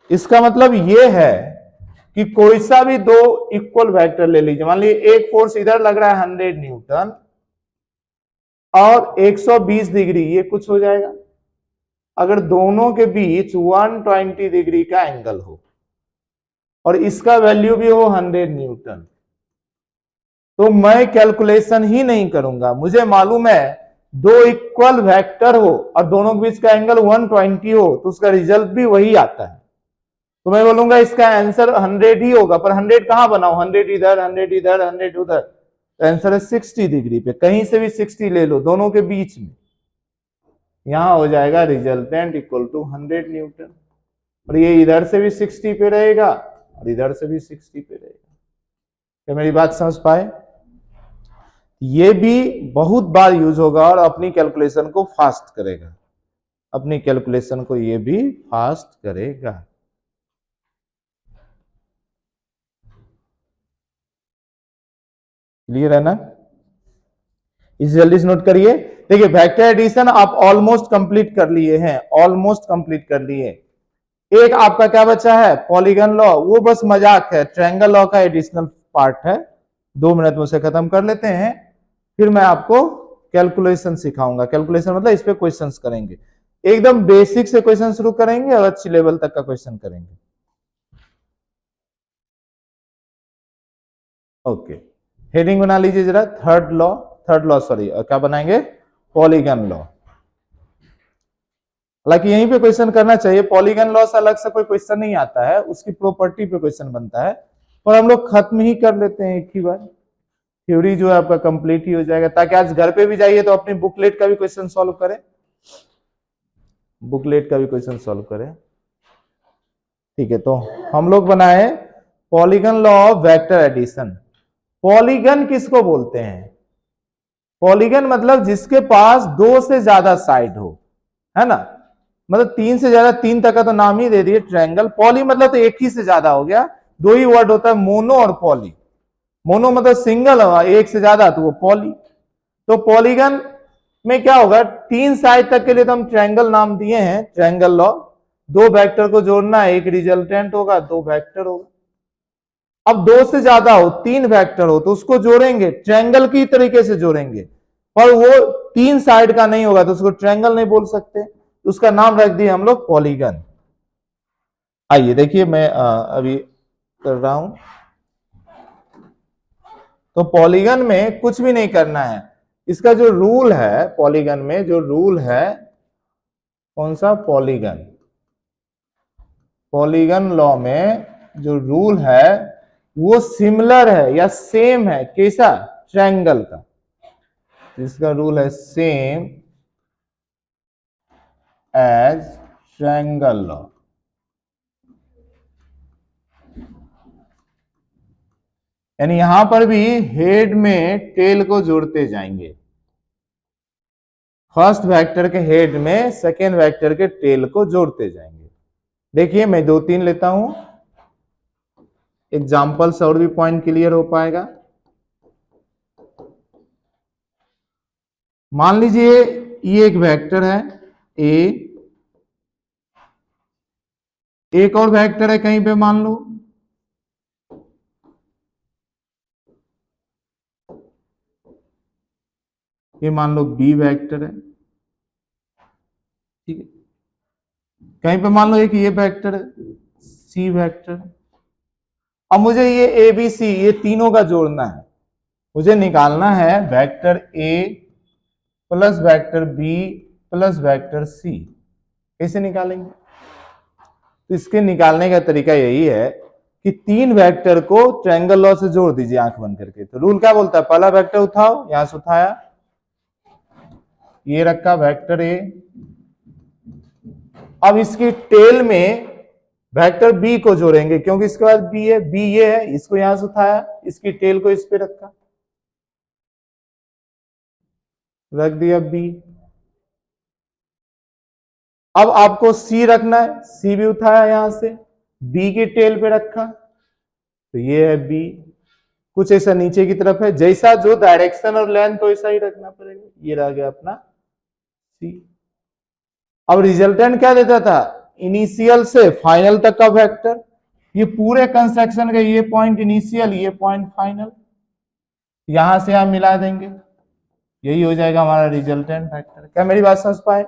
इसका मतलब ये है कि कोई सा भी दो इक्वल वेक्टर ले लीजिए, मान लीजिए एक फोर्स इधर लग रहा है 100 न्यूटन और 120 डिग्री, ये कुछ हो जाएगा अगर दोनों के बीच 120 डिग्री का एंगल हो और इसका वैल्यू भी हो 100 न्यूटन, तो मैं कैलकुलेशन ही नहीं करूंगा, मुझे मालूम है दो इक्वल वेक्टर हो और दोनों के बीच का एंगल 120 हो तो उसका रिजल्ट भी वही आता है, तो मैं बोलूंगा इसका आंसर 100 ही होगा। पर 100 कहां बनाओ, 100 इधर 100 इधर 100 उधर, तो आंसर है 60 डिग्री पे, कहीं से भी 60 ले लो दोनों के बीच में, यहां हो जाएगा रिजल्टेंट इक्वल टू 100 न्यूटन, और ये इधर से भी 60 पे रहेगा और इधर से भी 60 पे रहेगा। क्या मेरी बात समझ पाए, ये भी बहुत बार यूज होगा और अपनी कैलकुलेशन को फास्ट करेगा, अपनी कैलकुलेशन को ये भी फास्ट करेगा। क्लियर है ना, इसे जल्दी से नोट करिए। देखिए वेक्टर एडिशन आप ऑलमोस्ट कंप्लीट कर लिए हैं, ऑलमोस्ट कंप्लीट कर लिए। एक आपका क्या बचा है, पॉलीगन लॉ, वो बस मजाक है, ट्रायंगल लॉ का एडिशनल पार्ट है, 2 मिनट में उसे खत्म कर लेते हैं, फिर मैं आपको कैलकुलेशन सिखाऊंगा। कैलकुलेशन मतलब इस पे क्वेश्चंस करेंगे, एकदम बेसिक से क्वेश्चन शुरू करेंगे और अच्छी लेवल तक का क्वेश्चन करेंगे। ओके, हेडिंग बना लीजिए जरा, थर्ड लॉ सॉरी क्या बनाएंगे, पॉलीगन लॉ। हालांकि यहीं पे क्वेश्चन करना चाहिए, पॉलीगन लॉ से अलग से कोई क्वेश्चन नहीं आता है, उसकी प्रॉपर्टी पे क्वेश्चन बनता है, पर हम लोग खत्म ही कर लेते हैं एक ही बार, थ्योरी जो है आपका कंप्लीट ही हो जाएगा, ताकि आज घर पे भी जाइए तो अपनी बुकलेट का भी क्वेश्चन सॉल्व करें, बुकलेट का भी क्वेश्चन सॉल्व करें। ठीक है, तो हम लोग बनाए polygon law of vector addition. Polygon किसको बोलते हैं? पॉलीगन मतलब जिसके पास दो से ज्यादा साइड हो, है ना, मतलब तीन से ज्यादा, तीन तक का तो नाम ही दे दिए ट्रायंगल। पॉली मतलब तो एक ही से ज्यादा हो गया, दो ही वर्ड होता है, मोनो और पॉली। मोनो मतलब सिंगल, एक से ज्यादा तो वो पॉली। तो पॉलीगन में क्या होगा, तीन साइड तक के लिए तो हम ट्रायंगल नाम दिए हैं, ट्रायंगल लॉ। दो वेक्टर को जोड़ना है, एक रिजल्टेंट होगा, दो वेक्टर होगा। अब दो से ज्यादा हो, तीन वेक्टर हो, तो उसको जोड़ेंगे ट्रायंगल की तरीके से जोड़ेंगे, पर वो तीन साइड का नहीं होगा तो उसको ट्रायंगल नहीं बोल सकते, तो उसका नाम रख दिए हम लोग पॉलीगन। आइए देखिए, मैं अभी कर रहा हूं। तो पॉलीगन में कुछ भी नहीं करना है, इसका जो रूल है, पॉलीगन में जो रूल है, कौन सा? पॉलीगन, पॉलीगन लॉ में जो रूल है वो सिमिलर है या सेम है, कैसा? ट्रायंगल का। जिसका रूल है सेम एज ट्रायंगल लॉ। यानी यहां पर भी हेड में टेल को जोड़ते जाएंगे, फर्स्ट वेक्टर के हेड में सेकेंड वेक्टर के टेल को जोड़ते जाएंगे। देखिए मैं दो तीन लेता हूं, एग्जाम्पल से और भी पॉइंट क्लियर हो पाएगा। मान लीजिए ये एक वेक्टर है ए, एक और वेक्टर है कहीं पे मान लो, ये मान लो बी वेक्टर है, ठीक है, कहीं पे मान लो एक ये वेक्टर है सी वेक्टर। अब मुझे ये ए बी सी ये तीनों का जोड़ना है, मुझे निकालना है vector A plus vector B plus vector C. कैसे निकालेंगे? तो इसके निकालने का तरीका यही है कि तीन वेक्टर को ट्रायंगल लॉ से जोड़ दीजिए आंख बंद करके। तो रूल क्या बोलता है? पहला वेक्टर उठाओ, यहां से उठाया, ये रखा वेक्टर ए, अब इसकी टेल में वेक्टर बी को जोड़ेंगे, क्योंकि इसके बाद बी है, बी ये है, इसको यहां से उठाया, इसकी टेल को इस पे रखा, रख दिया बी। अब आपको सी रखना है, सी भी उठाया यहां से, बी की टेल पे रखा, तो ये है बी, कुछ ऐसा नीचे की तरफ है, जैसा जो डायरेक्शन और लेंथ तो ऐसा ही रखना पड़ेगा। ये रह गया अपना सी। अब रिजल्टेंट क्या देता था? इनिशियल से फाइनल तक का वेक्टर, ये पूरे कंस्ट्रक्शन का ये पॉइंट इनिशियल, ये पॉइंट फाइनल, यहां से आप मिला देंगे, यही हो जाएगा हमारा रिजल्टेंट वेक्टर। क्या मेरी बात समझ पाए?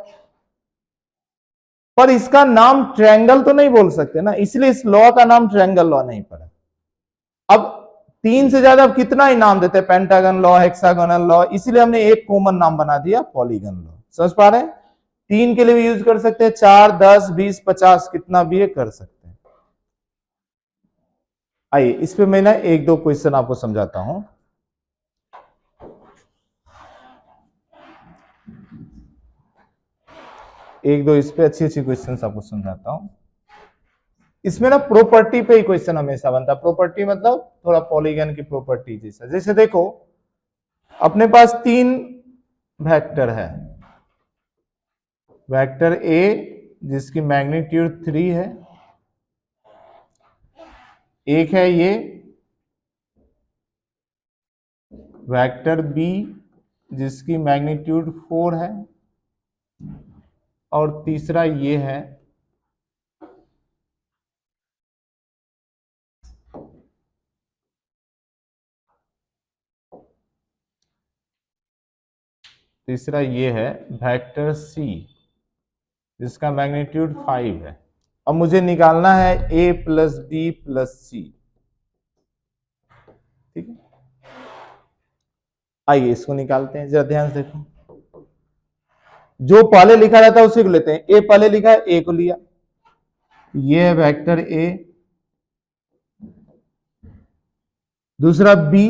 पर इसका नाम ट्रायंगल तो नहीं बोल सकते ना, इसलिए इस लॉ का नाम ट्रायंगल लॉ नहीं पड़ा। अब तीन से ज्यादा अब कितना ही नाम देते हैं, पेंटागन लॉ, हेक्सागोनल लॉ, इसीलिए हमने एक कॉमन नाम बना दिया पॉलीगन लॉ। समझ पा रहे हैं? तीन के लिए भी यूज कर सकते हैं, 4, 10, 20, 50 कितना भी कर सकते हैं। आइए इस पे मैं ना एक दो क्वेश्चन आपको समझाता हूं। एक दो इस पे अच्छी अच्छी क्वेश्चन आपको समझाता हूं। इसमें ना प्रॉपर्टी पे ही क्वेश्चन हमेशा बनता है। प्रॉपर्टी मतलब थोड़ा पॉलीगन की प्रॉपर्टी जैसा। जैसे देखो अपने पास तीन वेक्टर है, वेक्टर ए जिसकी मैग्नीट्यूड 3 है, एक है ये वेक्टर बी जिसकी मैग्नीट्यूड 4 है, और तीसरा ये है वेक्टर सी जिसका मैग्नीट्यूड 5 है। अब मुझे निकालना है ए प्लस बी प्लस सी, ठीक है। आइए इसको निकालते हैं, जरा ध्यान से देखो। जो पहले लिखा रहता है उसी को लेते हैं। ए पहले लिखा है, ए को लिया, ये है वेक्टर ए। दूसरा बी,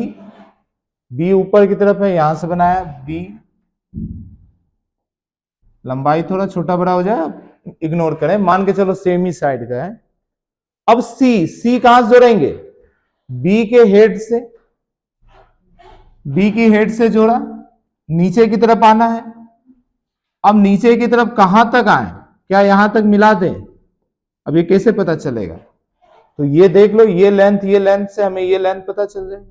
बी ऊपर की तरफ है, यहां से बनाया बी, लंबाई थोड़ा छोटा बड़ा हो जाए, इग्नोर करें, मान के चलो सेम ही साइड का है। अब सी, सी कहां से जोड़ेंगे? बी के हेड से, बी की हेड से जोड़ा, नीचे की तरफ आना है। अब नीचे की तरफ कहां तक आए? क्या यहां तक मिला दें? अब ये कैसे पता चलेगा? तो ये देख लो, ये लेंथ से हमें ये लेंथ पता चल जाएगा।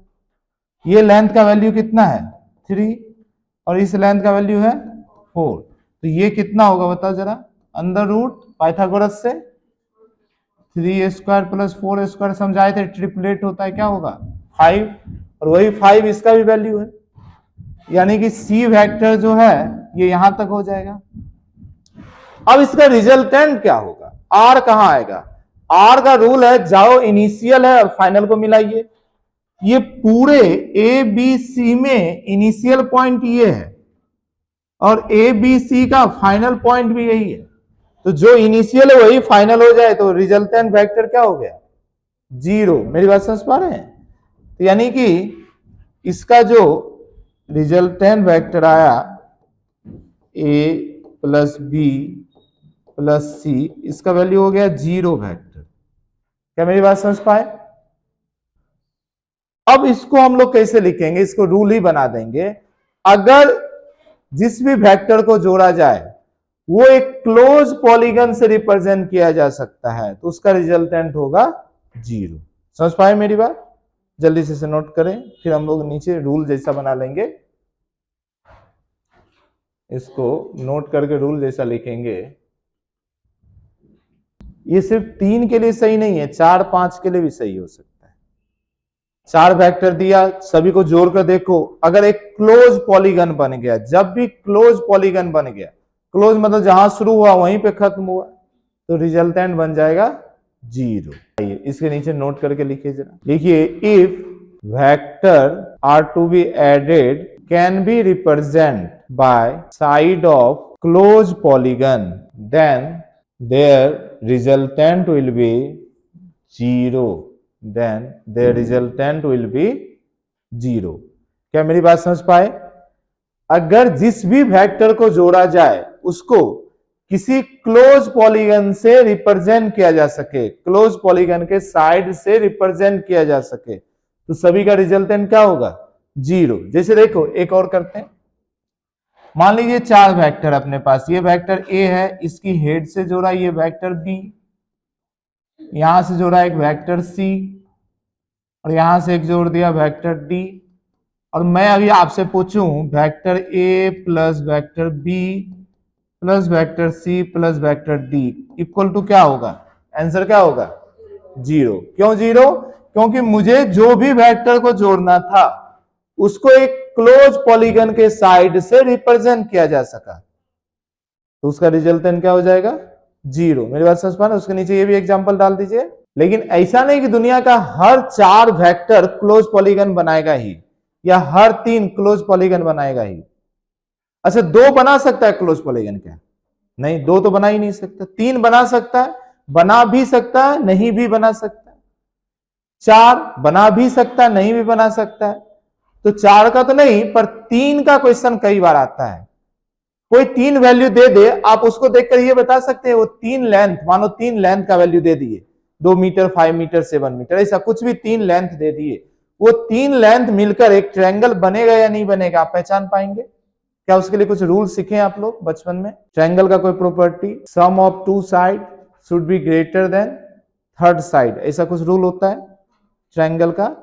ये लेंथ का वैल्यू कितना है? 3, और इस लेंथ का वैल्यू है 4। तो ये कितना होगा बताओ जरा? अंडर रूट पाइथागोरस से 3 स्क्वायर प्लस 4 स्क्वायर समझाए थे, ट्रिपलेट होता है, क्या होगा? 5, और वही 5 इसका भी वैल्यू है, यानी कि सी वेक्टर जो है ये यहां तक हो जाएगा। अब इसका रिजल्टेंट क्या होगा? आर कहां आएगा? आर का रूल है, जाओ इनिशियल है और फाइनल को मिलाइए। ये पूरे ए बी सी में इनिशियल पॉइंट ये है और ए बी सी का फाइनल पॉइंट भी यही है। तो जो इनिशियल है वही फाइनल हो जाए तो रिजल्टेंट वेक्टर क्या हो गया? 0। मेरी बात समझ पा रहे हैं? तो यानी कि इसका जो रिजल्टेंट वेक्टर आया ए प्लस बी प्लस सी, इसका वैल्यू हो गया 0 वेक्टर। क्या मेरी बात समझ पाए? अब इसको हम लोग कैसे लिखेंगे? इसको रूल ही बना देंगे। अगर जिस भी वेक्टर को जोड़ा जाए वो एक क्लोज पॉलीगन से रिप्रेजेंट किया जा सकता है तो उसका रिजल्टेंट होगा 0। समझ पाए मेरी बात? जल्दी से नोट करें, फिर हम लोग नीचे रूल जैसा बना लेंगे। इसको नोट करके रूल जैसा लिखेंगे। ये सिर्फ 3 के लिए सही नहीं है, 4 5 के लिए भी सही हो सकता है। 4 वेक्टर दिया, सभी को जोड़कर देखो, अगर एक क्लोज पॉलीगन बन गया, जब भी क्लोज पॉलीगन बन गया, क्लोज मतलब जहां शुरू हुआ वहीं पे खत्म हुआ, तो रिजल्टेंट बन जाएगा 0। इसके नीचे नोट करके लिखिए जरा, लिखिए if vector are to be added can be represent by side of close polygon then their resultant will be 0, then their resultant will be 0। क्या मेरी बात समझ पाए? अगर जिस भी वेक्टर को जोड़ा जाए उसको किसी क्लोज पॉलीगन से रिप्रेजेंट किया जा सके, क्लोज पॉलीगन के साइड से रिप्रेजेंट किया जा सके, तो सभी का रिजल्टेंट क्या होगा? 0। जैसे देखो एक और करते हैं, मान लीजिए 4 वेक्टर अपने पास, ये वेक्टर ए है, इसकी हेड से जोड़ा ये वेक्टर बी, यहां से जोड़ा एक वेक्टर सी, और यहां से एक जोड़ दिया वेक्टर डी। और मैं अभी आपसे पूछूं vector A plus vector B plus vector C plus vector D equal to क्या होगा? आंसर क्या होगा? 0। क्यों 0? क्योंकि मुझे जो भी वेक्टर को जोड़ना था उसको एक क्लोज पॉलीगन के साइड से रिप्रेजेंट किया जा सका, तो उसका रिजल्टेंट क्या हो जाएगा? 0। मेरी बात समझ पा रहे? उसके नीचे ये भी एग्जांपल डाल दीजिए। लेकिन ऐसा नहीं कि दुनिया का हर 4 वेक्टर क्लोज पॉलीगन बनाएगा ही, या हर 3 क्लोज पॉलीगन बनाएगा ही। अच्छा 2 बना सकता है क्लोज पॉलीगन क्या? नहीं, 2 तो बना ही नहीं सकता। 3 बना सकता है, बना भी सकता है, नहीं भी बना सकता है। 4 बना भी सकता है, नहीं भी बना सकता है। तो 4 का तो नहीं, पर 3 का क्वेश्चन कई बार आता है। कोई 3 वैल्यू दे दे, आप उसको देखकर ये बता सकते हैं वो 3 लेंथ, मानो 3 लेंथ का वैल्यू दे दिए, 2 मीटर 5 मीटर 7 मीटर, ऐसा कुछ भी 3 लेंथ दे दिए, वो 3 लेंथ मिलकर एक ट्रायंगल बनेगा या नहीं बनेगा आप पहचान पाएंगे क्या? उसके लिए कुछ रूल सीखे आप लोग बचपन में? ट्रायंगल का कोई property, sum of 2 side should be greater than third side, ऐसा कुछ रूल होता है ट्रायंगल का।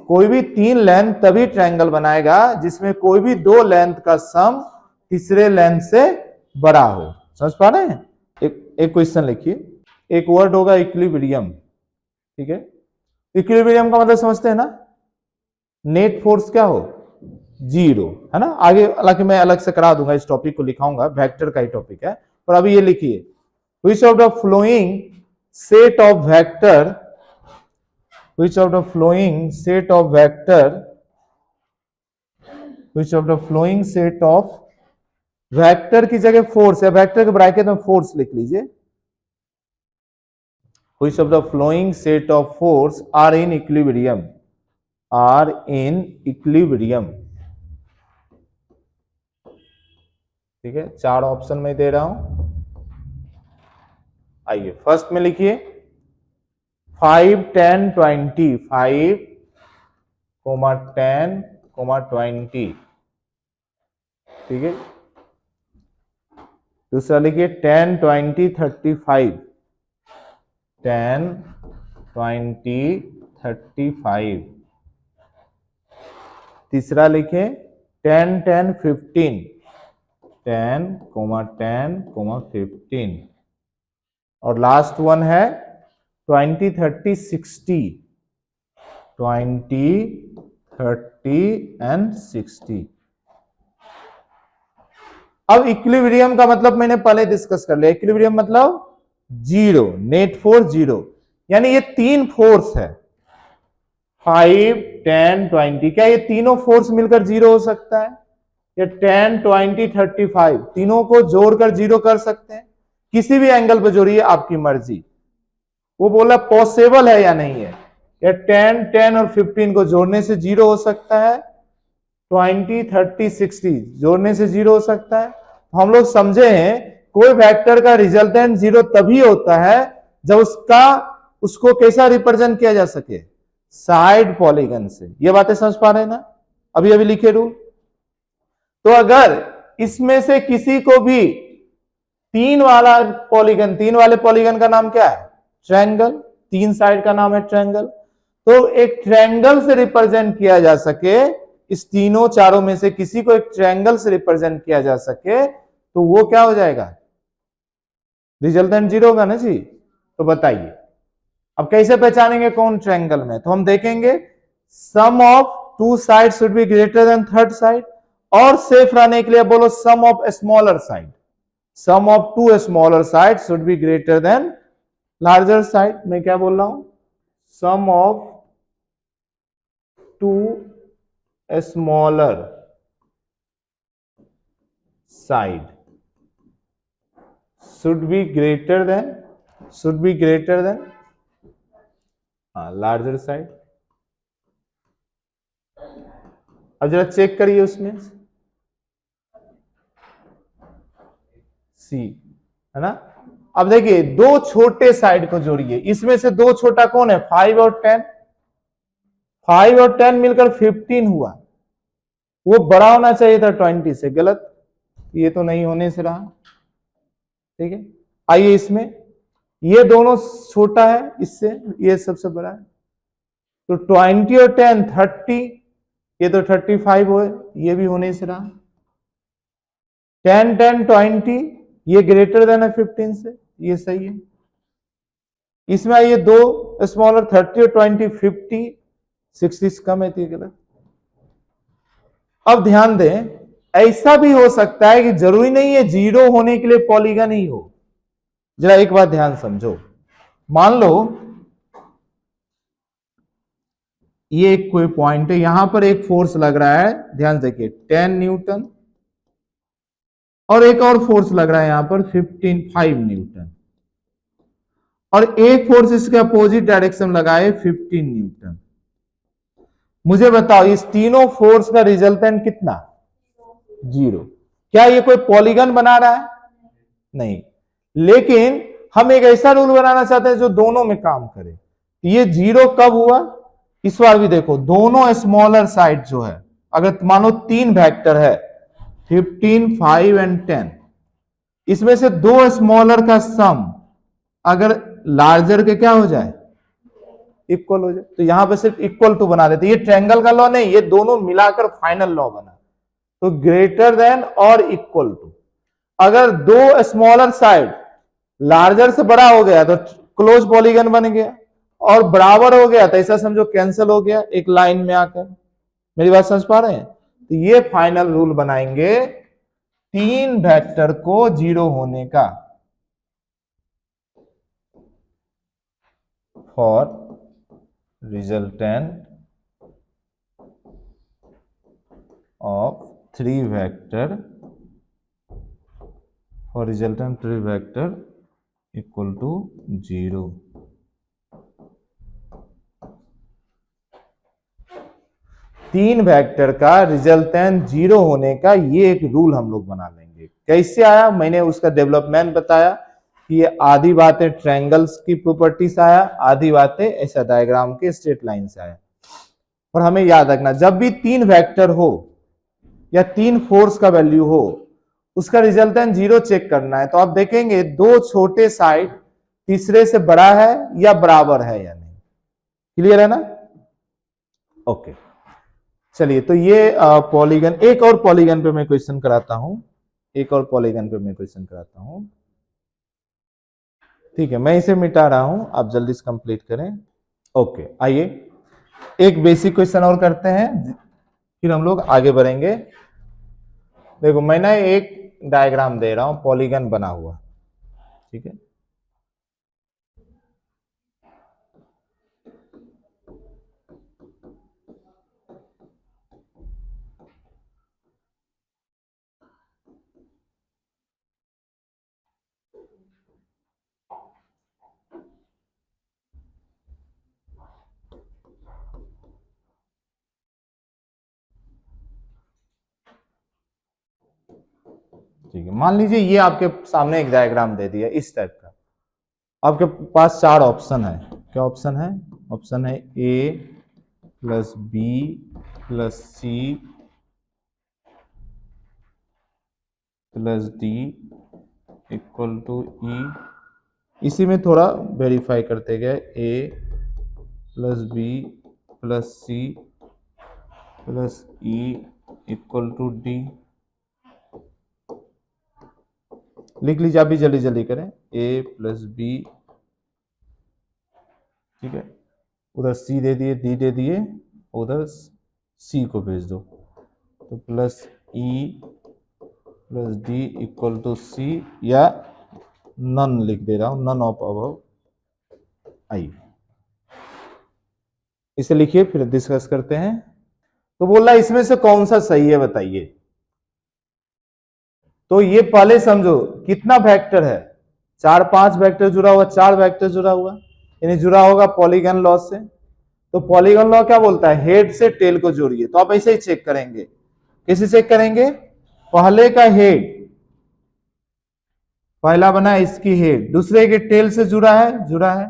कोई भी 3 लेंथ तभी ट्रायंगल बनाएगा जिसमें कोई भी 2 लेंथ का सम तीसरे लेंथ से बड़ा हो। समझ पा रहे हैं? एक क्वेश्चन लिखिए, एक वर्ड होगा इक्विलिब्रियम, ठीक है? इक्विलिब्रियम का मतलब समझते हैं ना? नेट फोर्स क्या हो? 0, है ना? आगे हालांकि मैं अलग से करा दूंगा, इस टॉपिक को लिखाऊंगा, वेक्टर का ही टॉपिक है, पर अभी ये लिखिए, which of the flowing set of vector, which of the flowing set of vector, which of the flowing set of vector की जगह फोर्स है, वेक्टर के ब्रैकेट में फोर्स लिख लीजिए। Which of the following set of force are in equilibrium? Are in equilibrium. ठीक है, 4 option में दे रहा हूं। आइए फर्स्ट में लिखिए 5, 10, 20, 5, 10, 20। ठीक है, दूसरा लिखिए 10, 20, 35, 10, 20, 35। तीसरा लिखें 10, 10, 15, 10, 10, 15। और लास्ट वन है 20, 30, 60, 20, 30 एंड 60। अब इक्विलिब्रियम का मतलब मैंने पहले डिस्कस कर लिया। इक्विलिब्रियम मतलब जीरो, नेट फोर्स जीरो, यानी ये तीन फोर्स है 5, 10, 20। क्या ये तीनों फोर्स मिलकर जीरो हो सकता है? ये 10, 20, 35 तीनों को जोड़कर जीरो कर सकते हैं? किसी भी एंगल पर जोड़िए, आपकी मर्जी। वो बोला पॉसिबल है या नहीं है। या 10, 10 और 15 को जोड़ने से जीरो हो सकता है, 20, 30, 60 जोड़ने से जीरो हो सकता है। तो हम लोग समझे हैं कोई वेक्टर का रिजल्टेंट जीरो तभी होता है जब उसको कैसा रिप्रेजेंट किया जा सके, साइड पॉलीगन से। ये बातें समझ पा रहे हैं ना? अभी अभी लिखे रूल। तो अगर इसमें से किसी को भी तीन वाले पॉलीगन का नाम क्या है? ट्रायंगल। तीन साइड का नाम है ट्रायंगल। तो एक ट्रायंगल से रिप्रेजेंट किया जा सके, इस तीनों चारों में से किसी को एक ट्रायंगल से रिप्रेजेंट किया जा सके, तो वो क्या हो जाएगा? रिजल्टेंट जीरो होगा ना जी। तो बताइए अब कैसे पहचानेंगे कौन ट्रायंगल में? तो हम देखेंगे sum of two side should be greater than third side, और सेफ रहने के लिए बोलो sum of smaller side. Sum of two smaller side should be greater than larger side. मैं क्या बोल रहा हूं? Sum of two smaller side should be greater than larger side। अब जरा चेक करिए उसमें सी है ना। अब देखिए दो छोटे साइड को जोड़िए, इसमें से दो छोटा कौन है? 5 और 10। 5 और 10 मिलकर 15 हुआ। वो बड़ा होना चाहिए था 20 से, गलत। ये तो नहीं होने से रहा। ठीक है, आइए इसमें ये दोनों छोटा है इससे, ये सबसे बड़ा है। तो 20 और 10 30, ये तो 35 हो, ये भी होने से रहा। 10, 10, 20 ये ग्रेटर देन है 15 से, ये सही है। इसमें आइए दो स्मॉलर 30 और 20 50, 60 से कम है, तो गलत। अब ध्यान दें, ऐसा भी हो सकता है कि जरूरी नहीं है जीरो होने के लिए पॉलीगन ही हो। जरा एक बात ध्यान समझो, मान लो ये एक कोई पॉइंट है, यहां पर एक फोर्स लग रहा है, ध्यान से देखिए 10 न्यूटन, और एक और फोर्स लग रहा है यहां पर 5 न्यूटन, और एक फोर्स इसके अपोजिट डायरेक्शन लगा है 15 न्यूटन। मुझे बताओ इस तीनों फोर्स का रिजल्टेंट कितना? जीरो। क्या ये कोई पॉलीगन बना रहा है? नहीं। लेकिन हम एक ऐसा रूल बनाना चाहते हैं जो दोनों में काम करे। ये जीरो कब हुआ? इस बार भी देखो, दोनों स्मॉलर साइड जो है, अगर मानो तीन वेक्टर है 15, 5 एंड 10, इसमें से दो स्मॉलर का सम अगर लार्जर के क्या हो जाए? इक्वल हो जाए, तो यहां पे सिर्फ इक्वल टू बना देते। ये ट्रायंगल का लॉ नहीं, ये दोनों मिलाकर फाइनल लॉ बना। तो ग्रेटर देन और इक्वल टू, अगर दो स्मॉलर साइड लार्जर से बड़ा हो गया तो क्लोज पॉलीगन बन गया, और बराबर हो गया तो ऐसा समझो कैंसिल हो गया एक लाइन में आकर। मेरी बात समझ पा रहे हैं? तो ये फाइनल रूल बनाएंगे तीन वेक्टर को जीरो होने का for resultant of three vector और resultant three vector equal to 0। तीन वेक्टर का रिजल्टेंट 0 होने का ये एक रूल हम लोग बना लेंगे। कैसे आया, मैंने उसका डेवलपमेंट बताया कि ये आधी बातें ट्रायंगल्स की प्रॉपर्टी से आया, आधी बातें ऐसा डायग्राम के स्ट्रेट लाइन से आया। और हमें याद रखना, जब भी तीन वेक्टर हो या तीन फोर्स का वैल्यू हो, उसका रिजल्टेंट 0 चेक करना है। तो आप देखेंगे दो छोटे साइड तीसरे से बड़ा है या बराबर है या नहीं। क्लियर है ना? ओके, चलिए तो ये पॉलीगन, एक और पॉलीगन पे मैं क्वेश्चन कराता हूं, एक और पॉलीगन पे मैं क्वेश्चन कराता हूं। ठीक है, मैं इसे मिटा रहा हूं, आप जल्दी से कंप्लीट करें। ओके, आइए एक बेसिक क्वेश्चन और करते हैं, फिर हम लोग आगे बढ़ेंगे। देखो मैं ना एक डायग्राम दे रहा हूं, पॉलीगन बना हुआ, ठीक है। ठीक है, मान लीजिए ये आपके सामने एक डायग्राम दे दिया इस टाइप का। आपके पास चार ऑप्शन है। क्या ऑप्शन है? ऑप्शन है a plus b plus c plus d equal to e. इसी में थोड़ा वेरीफाई करते गए, a plus b plus c plus e equal to d. लिख लीजिए, आप भी जल्दी जल्दी करें, ए प्लस बी, ठीक है, उधर सी दे दिए, डी दे दिए, उधर सी को भेज दो, तो plus e plus d equal to c, या नन लिख दे रहा हूं, नन ऑफ अबव आई। इसे लिखिए, फिर डिस्कस करते हैं। तो बोल रहा इसमें से कौन सा सही है बताइए। तो ये पहले समझो कितना वेक्टर है, 4-5 वेक्टर जुड़ा हुआ, 4 वेक्टर जुड़ा हुआ, यानी जुड़ा होगा पॉलीगन लॉ से। तो पॉलीगन लॉ क्या बोलता है? हेड से टेल को जोड़िए। तो आप ऐसे ही चेक करेंगे। कैसे चेक करेंगे? पहले का हेड, पहला बना इसकी हेड, दूसरे के टेल से जुड़ा है, जुड़ा है,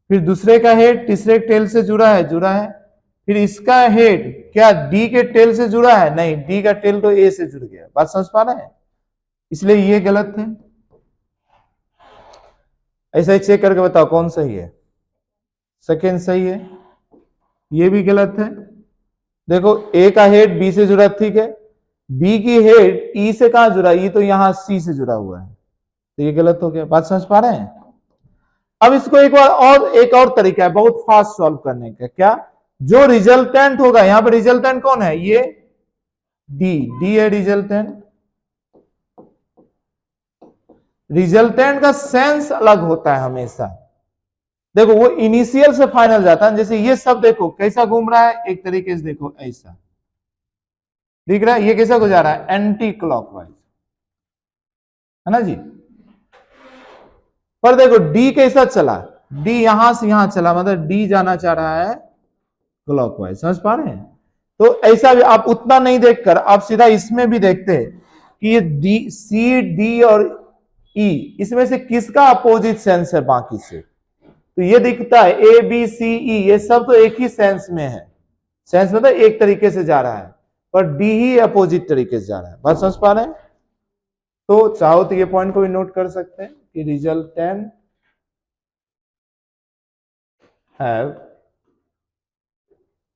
फिर दूसरे का हेड तीसरे के टेल से जुड़ा है, जुड़ा है, फिर इसका हेड क्या डी के टेल से जुड़ा है? नहीं, डी का टेल तो ए से जुड़ गया। बात समझ पा रहे हैं? इसलिए ये गलत है। ऐसा ही चेक करके बताओ कौन सही है। सेकेंड सही है, ये भी गलत है। देखो ए का हेड बी से जुड़ा, ठीक है, बी की हेड ई से कहां जुड़ा? ई तो यहां सी से जुड़ा हुआ है, तो ये गलत हो गया। बात समझ पा रहे हैं? अब इसको एक बार और, एक और तरीका है बहुत फास्ट सॉल्व करने का। क्या? जो रिजल्टेंट होगा, यहां पर रिजल्टेंट कौन है? ये डी, डी है रिजल्टेंट। रिजल्टेंट का सेंस अलग होता है हमेशा। देखो वो इनिशियल से फाइनल जाता है। जैसे ये सब देखो कैसा घूम रहा है, एक तरीके से देखो ऐसा दिख रहा है। ये कैसा गुजार रहा है? एंटी क्लॉकवाइज, है ना जी। पर देखो डी कैसा चला? डी यहां से यहां चला, मतलब डी जाना चाह रहा है क्लॉकवाइज। समझ पा रहे हैं? तो ऐसा भी आप उतना नहीं देखकर आप सीधा इसमें भी देखते हैं कि ये डी, सी, डी और ई, इसमें से किसका अपोजिट सेंस है बाकी से। तो ये दिखता है ए बी सी ई, ये सब तो एक ही सेंस में है। सेंस मतलब एक तरीके से जा रहा है, पर डी ही अपोजिट तरीके से जा रहा है। बात समझ पा रहे हैं? तो चाहो तो ये पॉइंट को भी नोट कर सकते हैं कि रिजल्टेंट हैव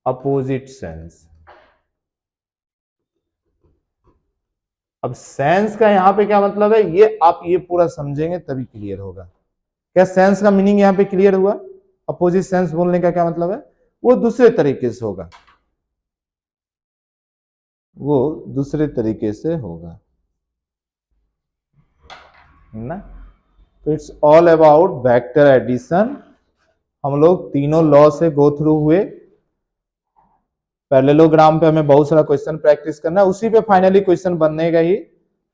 अपोजिट सेंस। अब सेंस का यहां पे क्या मतलब है, ये आप ये पूरा समझेंगे तभी क्लियर होगा। क्या सेंस का मीनिंग यहां पे क्लियर हुआ? अपोजिट सेंस बोलने का क्या मतलब है? वो दूसरे तरीके से होगा, वो दूसरे तरीके से होगा ना। तो it's all about vector addition. हम लोग तीनों लॉ से गो थ्रू हुए। पैरेललोग्राम पे हमें बहुत सारा क्वेश्चन प्रैक्टिस करना है, उसी पे फाइनली क्वेश्चन बनने का ही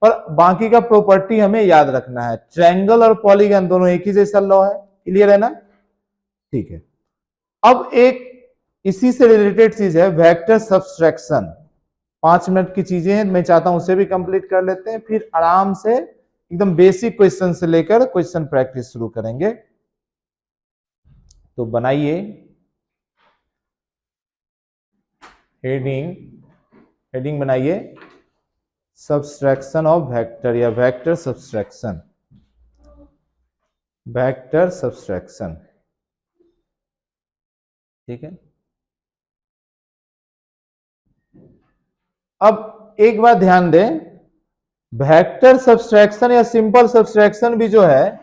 पर बाकी का प्रॉपर्टी हमें याद रखना है। ट्रायंगल और पॉलीगन दोनों एक ही जैसा लॉ है, क्लियर है ना? ठीक है। अब एक इसी से रिलेटेड चीज है वेक्टर सब्सट्रैक्शन। 5 मिनट की चीजें हैं, मैं चाहता हूं उसे भी कंप्लीट कर लेते हैं, फिर आराम से एकदम बेसिक क्वेश्चन से लेकर क्वेश्चन प्रैक्टिस शुरू करेंगे। तो बनाइए हेडिंग बनाइए सब्सट्रैक्शन ऑफ वेक्टर या वेक्टर सब्सट्रैक्शन, वेक्टर सब्सट्रैक्शन। ठीक है। अब एक बात ध्यान दें, वेक्टर सब्सट्रैक्शन या सिंपल सब्सट्रैक्शन भी जो है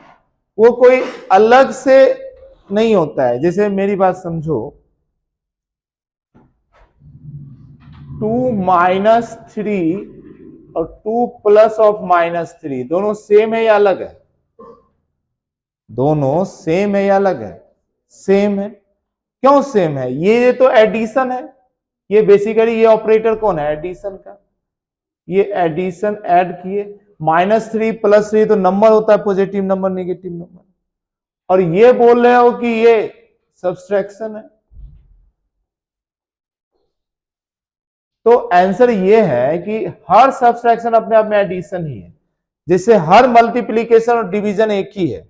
वो कोई अलग से नहीं होता है। जैसे मेरी बात समझो, 2-3 और 2 प्लस ऑफ -3 दोनों सेम है या अलग है? दोनों सेम है या अलग है? सेम है। क्यों सेम है? ये तो एडिशन है, ये बेसिकली ये ऑपरेटर कौन है? एडिशन का। ये एडिशन ऐड किए, -3 +3 तो नंबर होता है, पॉजिटिव नंबर नेगेटिव नंबर, और ये बोल रहे हो कि ये सब्सट्रैक्शन है। तो आंसर ये है कि हर सब्सट्रैक्शन अपने आप में एडिशन ही है, जैसे हर मल्टीप्लीकेशन और डिवीजन एक ही है।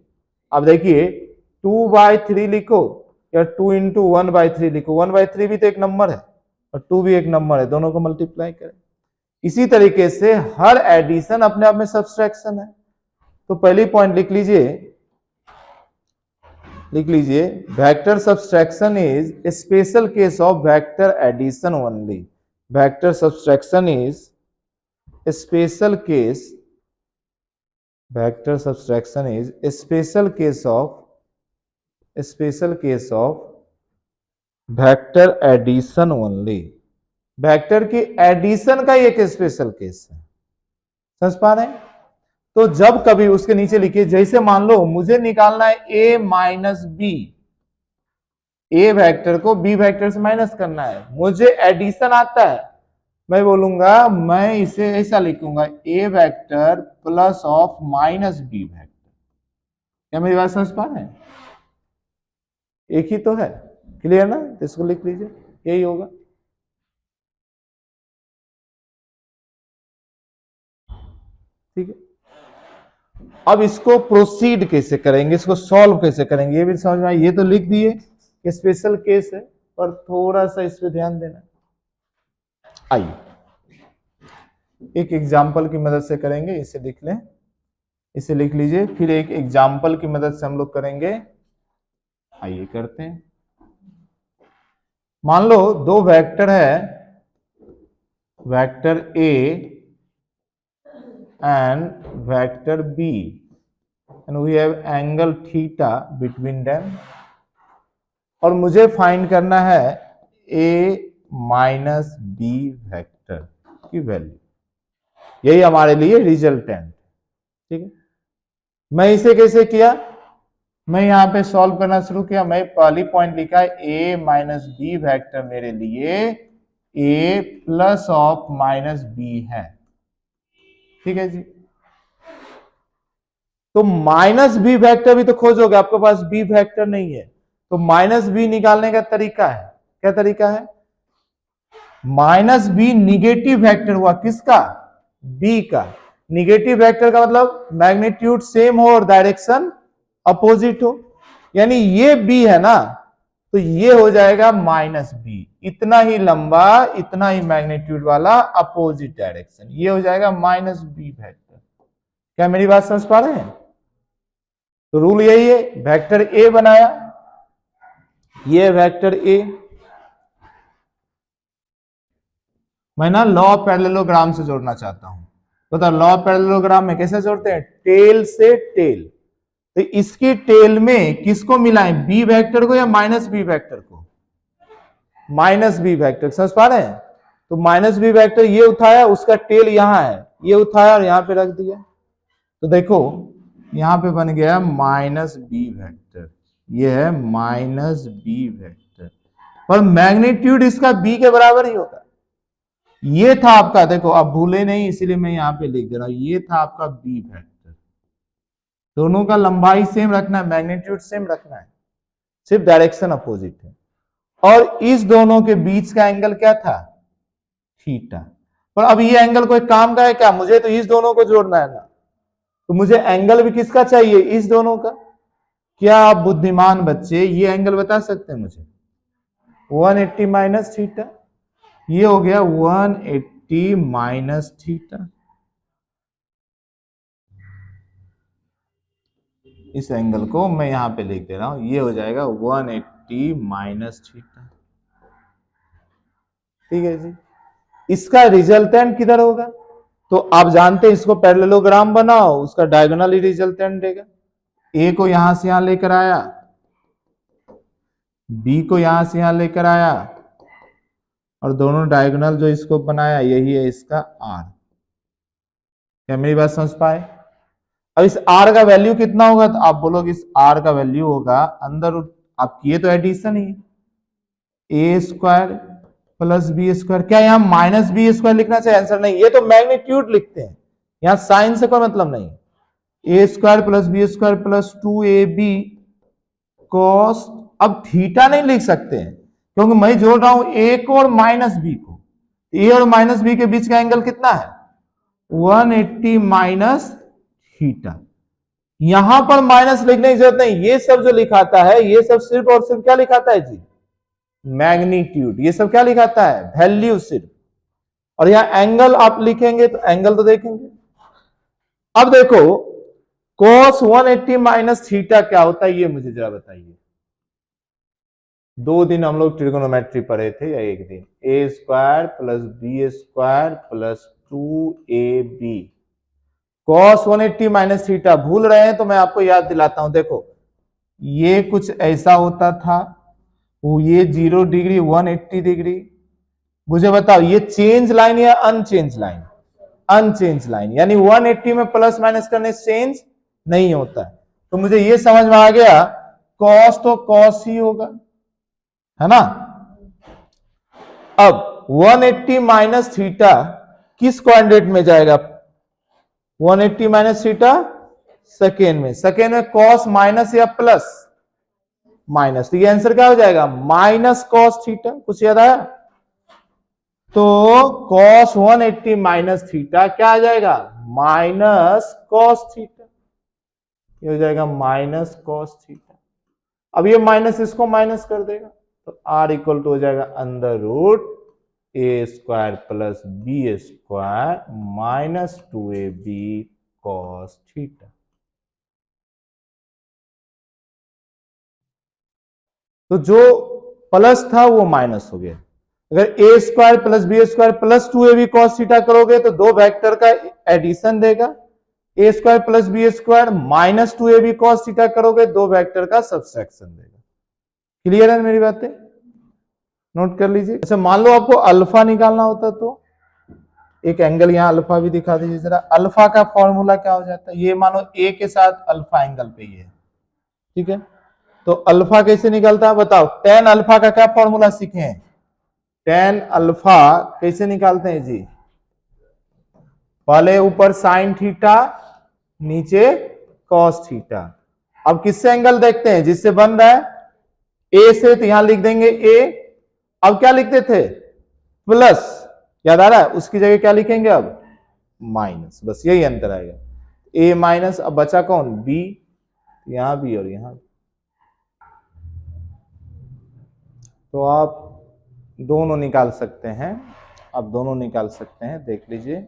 अब देखिए 2/3 लिखो या 2 × 1/3 लिखो, 1/3 भी तो एक नंबर है और 2 भी एक नंबर है, दोनों को मल्टीप्लाई करें। इसी तरीके से हर एडिशन अपने आप में सब्सट्रैक्शन है। तो पहली पॉइंट लिख लीजिए vector subtraction is a special case of vector addition only. Vector subtraction is a special case, vector subtraction is a special case of vector addition only. Vector की एडिशन का एक स्पेशल केस है, समझ पा रहे हैं? तो जब कभी उसके नीचे लिखिए, जैसे मान लो मुझे निकालना है a minus B, A vector को बी वेक्टर से माइनस करना है, मुझे एडिशन आता है, मैं बोलूंगा, मैं इसे ऐसा लिखूंगा a vector plus of minus B vector. क्या मेरी बात समझ पा रहे हैं? एक ही तो है, क्लियर ना? तो इसको लिख लीजिए, यही होगा। ठीक है। अब इसको प्रोसीड कैसे करेंगे, इसको सॉल्व कैसे करेंगे, ये भी समझ में आए। ये तो लिख दिए कि स्पेशल केस है, पर थोड़ा सा इस पे ध्यान देना। आइए एक एग्जाम्पल की मदद से करेंगे, इसे लिख लें, इसे लिख लीजिए, फिर एक एग्जाम्पल की मदद से हम लोग करेंगे। आइए करते हैं। मान लो दो वेक्टर है, vector A and vector B, and we have angle theta between them, और मुझे फाइंड करना है a माइनस बी वेक्टर की वैल्यू, यही हमारे लिए रिजल्टेंट। ठीक है। मैं इसे कैसे किया, मैं यहां पे सॉल्व करना शुरू किया। मैं पहली पॉइंट लिखा है a माइनस बी वेक्टर मेरे लिए a plus of minus B है। ठीक है जी। तो माइनस बी वेक्टर भी तो खोजोगे, आपके पास बी वेक्टर नहीं है, तो माइनस बी निकालने का तरीका है, क्या तरीका है? माइनस बी निगेटिव वेक्टर हुआ, किसका? बी का। निगेटिव वेक्टर का मतलब मैग्नीट्यूड सेम हो और डायरेक्शन अपोजिट हो, यानी ये बी है ना, तो ये हो जाएगा माइनस बी, इतना ही लंबा, इतना ही मैग्नीट्यूड वाला, अपोजिट डायरेक्शन, ये हो जाएगा माइनस बी वेक्टर। क्या मेरी बात समझ पा रहे हैं? तो रूल यही है, वेक्टर ए बनाया, ये वेक्टर ए, मैं ना लॉ ऑफ पैरेललोग्राम से जोड़ना चाहता हूं। पता लॉ ऑफ पैरेललोग्राम में कैसे जोड़ते हैं? टेल से टेल। तो इसके टेल में किसको मिलाएं, बी वेक्टर को या माइनस बी वेक्टर को? माइनस बी वेक्टर, समझ पा रहे हैं? तो माइनस बी वेक्टर ये उठाया, उसका टेल यहां है, ये उठाया और यहां पे रख दिया, तो देखो यहां पे बन गया माइनस बी वेक्टर, ये है माइनस बी वेक्टर, पर मैग्नीट्यूड इसका बी के बराबर ही होगा, ये था आपका, देखो अब भूले नहीं इसीलिए मैं यहां पे लिख दे रहा हूं, ये था आपका बी वेक्टर। दोनों का लंबाई सेम रखना है, मैग्नीट्यूड सेम रखना है, सिर्फ डायरेक्शन अपोजिट है। और इस दोनों के बीच का एंगल क्या था, थीटा। पर अब ये एंगल कोई काम का है क्या, मुझे तो इस दोनों को जोड़ना है ना, तो मुझे एंगल भी किसका चाहिए, इस दोनों का। क्या आप बुद्धिमान बच्चे ये एंगल बता सकते हैं मुझे, 180 माइनस थीटा, ये हो गया 180 माइनस थीटा। इस एंगल को मैं यहां पे लिख दे रहा हूं, ये हो जाएगा 180 माइनस थीटा। ठीक है जी, इसका रिजल्टेंट किधर होगा, तो आप जानते हैं इसको पैरेललोग्राम बनाओ, उसका डायगोनल ही रिजल्टेंट देगा। ए को यहां से यहां लेकर आया, बी को यहां से यहां लेकर आया, और दोनों डायगोनल जो इसको बनाया यही है इसका आर। क्या मेरी बात समझ पाए। अब इस आर का वैल्यू कितना होगा, तो आप बोलोगे इस आर का वैल्यू होगा अंदर, आप किए तो एडिशन ही, ए स्क्वायर प्लस बी स्क्वायर। क्या यहां माइनस बी स्क्वायर लिखना चाहिए, आंसर नहीं, ये तो मैग्नीट्यूड लिखते हैं, यहां साइन से कोई मतलब नहीं। A square plus B square plus 2ab cos, अब थीटा नहीं लिख सकते हैं क्योंकि मैं जोड़ रहा हूं ए को और माइनस बी को, ए और माइनस बी के बीच का एंगल कितना है, 180 माइनस थीटा। यहां पर माइनस लिखने की जरूरत नहीं, ये सब जो लिखाता है ये सब सिर्फ और सिर्फ क्या लिखाता है जी, मैग्नीट्यूड, ये सब क्या लिखाता है, वैल्यू सिर्फ। और यहां एंगल आप लिखेंगे तो एंगल तो देखेंगे। अब देखो cos 180 माइनस थीटा क्या होता है, ये मुझे जरा बताइए। 2 दिन हम लोग ट्रिगोनोमेट्री पढ़े थे, या 1 दिन, a square plus B square plus 2ab cos 180 minus theta. भूल रहे हैं तो मैं आपको याद दिलाता हूं, देखो ये कुछ ऐसा होता था, वो ये 0 डिग्री 180 डिग्री। मुझे बताओ ये चेंज लाइन या अनचेंज लाइन, अनचेंज लाइन, यानी 180 में प्लस माइनस करने से चेंज नहीं होता है। तो मुझे ये समझ में आ गया, कॉस तो कॉस ही होगा, है ना। अब 180 माइनस थीटा किस क्वाड्रेंट में जाएगा, 180 माइनस थीटा सेकेंड में, सेकेंड में कॉस माइनस या प्लस माइनस, तो ये आंसर क्या हो जाएगा, माइनस कॉस थीटा। कुछ याद आया, तो cos 180 माइनस थीटा क्या आ जाएगा, माइनस कॉस थीटा, ये हो जाएगा माइनस कॉस थीटा। अब ये माइनस इसको माइनस कर देगा, तो r इक्वल टू हो जाएगा अंडर रूट ए square plus B square minus 2ab cos theta. तो जो प्लस था वो माइनस हो गया। अगर a square plus B square plus 2ab cos theta करोगे तो दो वेक्टर का एडिशन देगा, a square plus B square minus 2ab cos theta करोगे दो वेक्टर का सब्सट्रैक्शन देगा। क्लियर है मेरी बातें, नोट कर लीजिए। अच्छा मान लो आपको अल्फा निकालना होता तो एक एंगल यहां अल्फा भी दिखा दीजिए जरा, अल्फा का फॉर्मूला क्या हो जाता है, ये मानो ए के साथ अल्फा एंगल पे ही है, ठीक है। तो अल्फा कैसे निकलता है बताओ, टेन अल्फा का क्या फॉर्मूला सीखे हैं, टेन अल्फा कैसे निकालते हैं जी, पहले ऊपर साइन थीटा नीचे कॉस थीटा। अब किससे एंगल देखते हैं, जिससे बन रहा है ए से, तो यहां लिख देंगे ए। अब क्या लिखते थे प्लस, याद आ रहा है, उसकी जगह क्या लिखेंगे अब माइनस, बस यही अंतर आएगा, ए माइनस। अब बचा कौन, बी, यहां भी और यहां भी। तो आप दोनों निकाल सकते हैं, आप दोनों निकाल सकते हैं, देख लीजिए।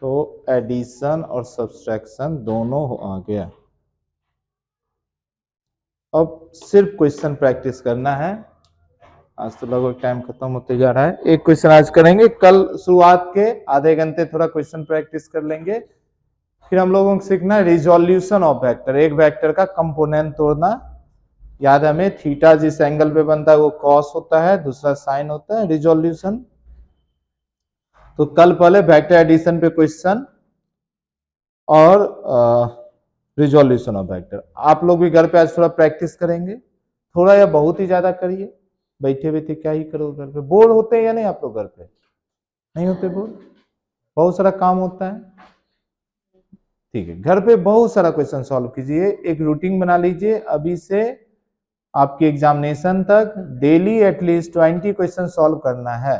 तो एडिशन और सब्सट्रैक्शन दोनों आ गया। अब सिर्फ क्वेश्चन प्रैक्टिस करना है, आज तो लगभग टाइम खत्म होते जा रहा है। एक क्वेश्चन आज करेंगे, कल शुरुआत के आधे घंटे थोड़ा क्वेश्चन प्रैक्टिस कर लेंगे। फिर हम लोगों को सीखना है रिजोल्यूशन ऑफ वेक्टर, एक वेक्टर का कंपोनेंट तोड़ना। याद है हमें, थीटा जिस एंगल पे बनता है वो कॉस होता है, दूसरा साइन होता है, रिजोल्यूशन। तो कल पहले वेक्टर एडिशन पे क्वेश्चन और रिजोल्यूशन ऑफ वेक्टर। आप लोग भी घर पे आज थोड़ा प्रैक्टिस करेंगे, थोड़ा या बहुत ही ज्यादा करिए, बैठे बैठे क्या ही करो घर पे, बोर होते हैं या नहीं आप लोग घर पे? नहीं होते बोर? बहुत सारा काम होता है। ठीक है, घर पे बहुत सारा क्वेश्चन सॉल्व कीजिए, एक रूटीन बना लीजिए अभी से आपके एग्जामिनेशन तक डेली एटलीस्ट 20 क्वेश्चन सॉल्व करना है।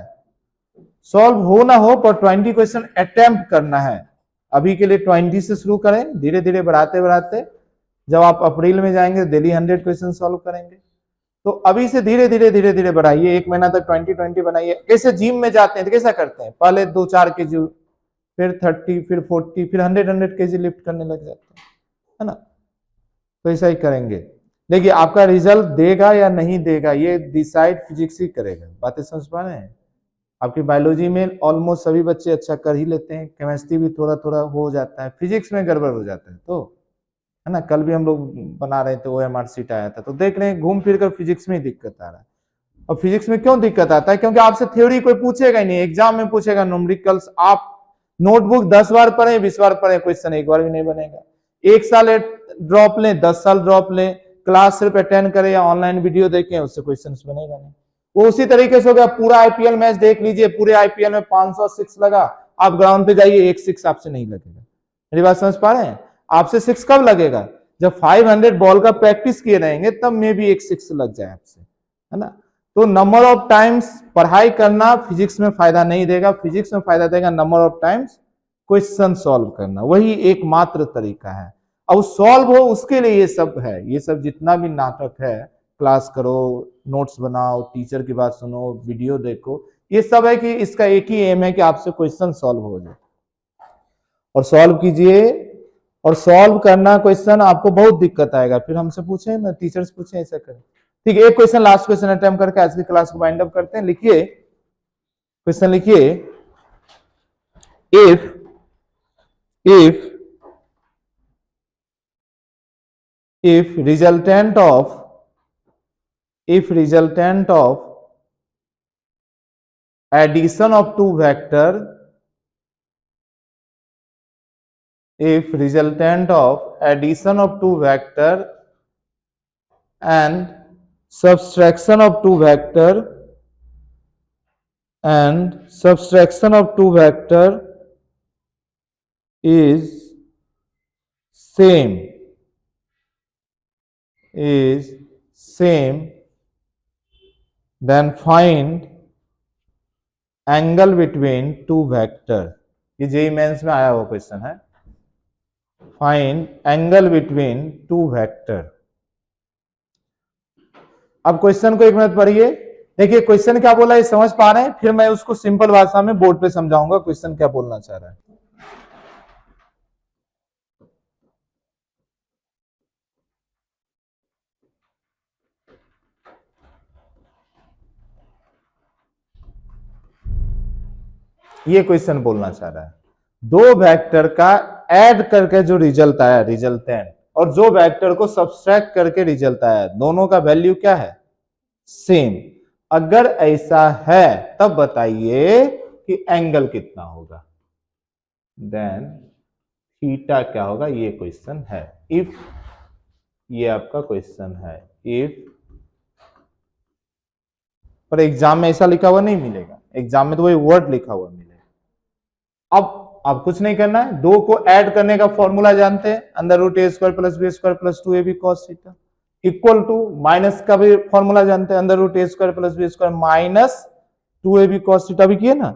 सॉल्व हो ना हो पर 20 क्वेश्चन अटेम्प्ट करना है। अभी के लिए 20 से शुरू करें, धीरे धीरे बढ़ाते बढ़ाते जब आप अप्रैल में जाएंगे डेली 100 क्वेश्चन सॉल्व करेंगे। तो अभी से धीरे धीरे धीरे धीरे बढ़ाइए, एक महीना तक 20 बनाइए। कैसे जिम में जाते हैं तो कैसा करते हैं, पहले 2-4 केजी, फिर 30, फिर 40, फिर 100 केजी लिफ्ट करने लग जाते हैं, है ना? तो ऐसा ही करेंगे। देखिए आपका रिजल्ट देगा या नहीं देगा ये डिसाइड फिजिक्स ही करेगा। बातें समझ पा रहे हैं? आपकी बायोलॉजी में ऑलमोस्ट सभी बच्चे अच्छा कर ही लेते हैं, केमिस्ट्री भी थोड़ा थोड़ा हो जाता है, फिजिक्स में गड़बड़ हो जाता है, तो है ना। कल भी हम लोग बना रहे थे, OMR शीट आया था, तो देख रहे हैं घूम फिर कर फिजिक्स में ही दिक्कत आ रहा है। और फिजिक्स में क्यों दिक्कत आता है? क्योंकि आपसे थ्योरी कोई पूछेगा ही नहीं, एग्जाम में पूछेगा न्यूमेरिकल्स। आप नोटबुक 10 बार पढ़े, 20 बार पढ़े, क्वेश्चन एक बार भी नहीं बनेगा। 1 साल ड्रॉप लें, 10 साल ड्रॉप लें, क्लास सिर्फ अटेंड करें या ऑनलाइन वीडियो देखें, उससे क्वेश्चन बनेगा नहीं। वो उसी तरीके से हो गया, पूरा आईपीएल मैच देख लीजिए, पूरे आईपीएल में 500 सिक्स लगा, आप ग्राउंड पे जाइए, एक सिक्स आपसे नहीं लगेगा। मेरी बात समझ पा रहे हैं? आपसे सिक्स कब लगेगा? जब 500 बॉल का प्रैक्टिस किए रहेंगे, तब में भी एक सिक्स लग जाए आपसे, है ना। तो नंबर ऑफ टाइम्स पढ़ाई करना फिजिक्स में फायदा नहीं देगा, फिजिक्स में फायदा देगा number of times question solve करना, वही एकमात्र तरीका है। अब सॉल्व हो उसके लिए ये सब है, ये सब जितना भी नाटक है, क्लास करो, नोट्स बनाओ, टीचर की बात सुनो, वीडियो देखो, ये सब है कि इसका एक ही एम है कि आपसे क्वेश्चन सॉल्व हो जाए। और सॉल्व कीजिए, और सॉल्व करना क्वेश्चन आपको बहुत दिक्कत आएगा, फिर हमसे पूछे ना, टीचर्स पूछे ऐसा करें। ठीक है, एक क्वेश्चन लास्ट क्वेश्चन अटेम्प्ट करके आज की क्लास को वाइंड अप करते हैं। लिखिए क्वेश्चन, लिखिए if if resultant of addition of two vector, if resultant of addition of two vector and subtraction of two vector is same, then find angle between two vector. ये JEE mains में आया हुआ question है। Find angle between two vector. अब question को एक minute पढ़िए, देखिए क्वेश्चन क्या बोला है समझ पा रहे हैं, फिर मैं उसको सिंपल भाषा में बोर्ड पे समझाऊंगा क्वेश्चन क्या बोलना चाह रहा है। ये क्वेश्चन बोलना चाह रहा है, दो वेक्टर का ऐड करके जो रिजल्ट आया, रिजल्टेंट, और जो वेक्टर को सब्सट्रैक्ट करके रिजल्ट आया, दोनों का वैल्यू क्या है? सेम। अगर ऐसा है तब बताइए कि एंगल कितना होगा, देन थीटा क्या होगा, ये क्वेश्चन है। इफ, ये आपका क्वेश्चन है इफ, पर एग्जाम में ऐसा लिखा हुआ नहीं मिलेगा, एग्जाम में तो वही वर्ड लिखा हुआ मिलेगा। अब कुछ नहीं करना है, दो को ऐड करने का फॉर्मूला जानते हैं, under root A square plus B square plus 2ab cos theta, equal to minus का भी फॉर्मूला जानते हैं, अंडर रूट ए square plus B square minus 2ab cos theta भी किए ना,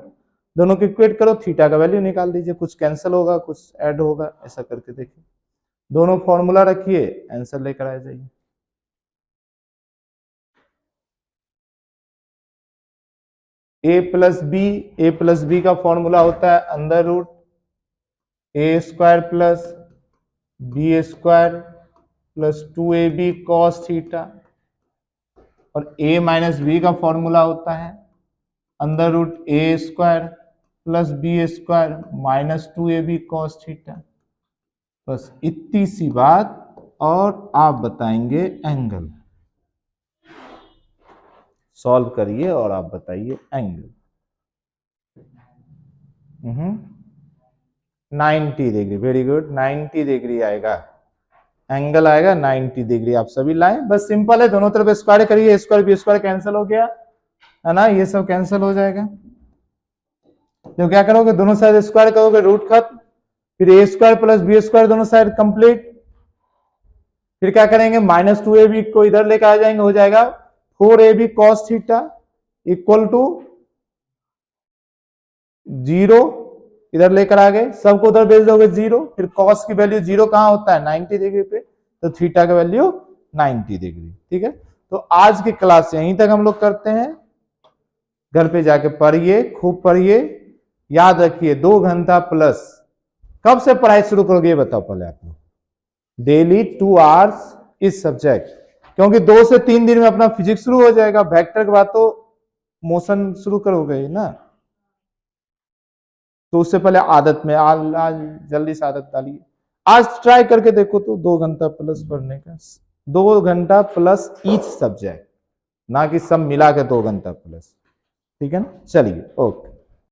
दोनों को इक्वेट करो, थीटा का वैल्यू निकाल दीजिए, कुछ कैंसिल होगा कुछ ऐड होगा, ऐसा करके देखिए, दोनों फॉर्मूला रखिए, आंसर लेकर आ जाइए। ए प्लस बी का फॉर्मूला होता है अंडर रूट ए square plus B square plus 2ab cos theta, और a माइनस बी का फॉर्मूला होता है अंडर रूट ए square plus B square minus 2ab cos theta. बस इतनी सी बात, और आप बताएंगे एंगल। सॉल्व करिए और आप बताइए angle. 90 degree, very good, 90 degree आएगा। एंगल आएगा 90 डिग्री। आप सभी लाएं, बस सिंपल है, दोनों तरफ स्क्वायर करिए, स्क्वायर बी स्क्वायर कैंसिल हो गया है ना, ये सब कैंसिल हो जाएगा। तो क्या करोगे, दोनों साइड स्क्वायर करोगे, रूट खत्म, फिर ए स्क्वायर प्लस बी स्क्वायर दोनों साइड कंप्लीट। फिर क्या करेंगे, -2ab को इधर लेकर आ जाएंगे, हो जाएगा 4ab cos theta equal to 0, इधर लेकर आ गए, सबको उधर भेज दोगे 0, फिर cos की वैल्यू 0 कहां होता है, 90 डिग्री पे, तो थीटा का वैल्यू 90 डिग्री। ठीक है, तो आज की क्लास यहीं तक हम लोग करते हैं। घर पे जाके पढ़िए, खूब पढ़िए, याद रखिए 2 घंटा प्लस। कब से पढ़ाई शुरू करोगे ये बताओ पहले आप लोग। डेली 2 आवर्स इस सब्जेक्ट, क्योंकि 2 से 3 दिन में अपना फिजिक्स शुरू हो जाएगा, वेक्टर के बाद तो मोशन शुरू करोगे ना, तो उससे पहले आदत में आज जल्दी से आदत डालिए। आज ट्राई करके देखो तो 2 घंटा प्लस पढ़ने का, 2 घंटा प्लस ईच सब्जेक्ट, ना कि सब मिला के 2 घंटा प्लस। ठीक है ना, चलिए ओके।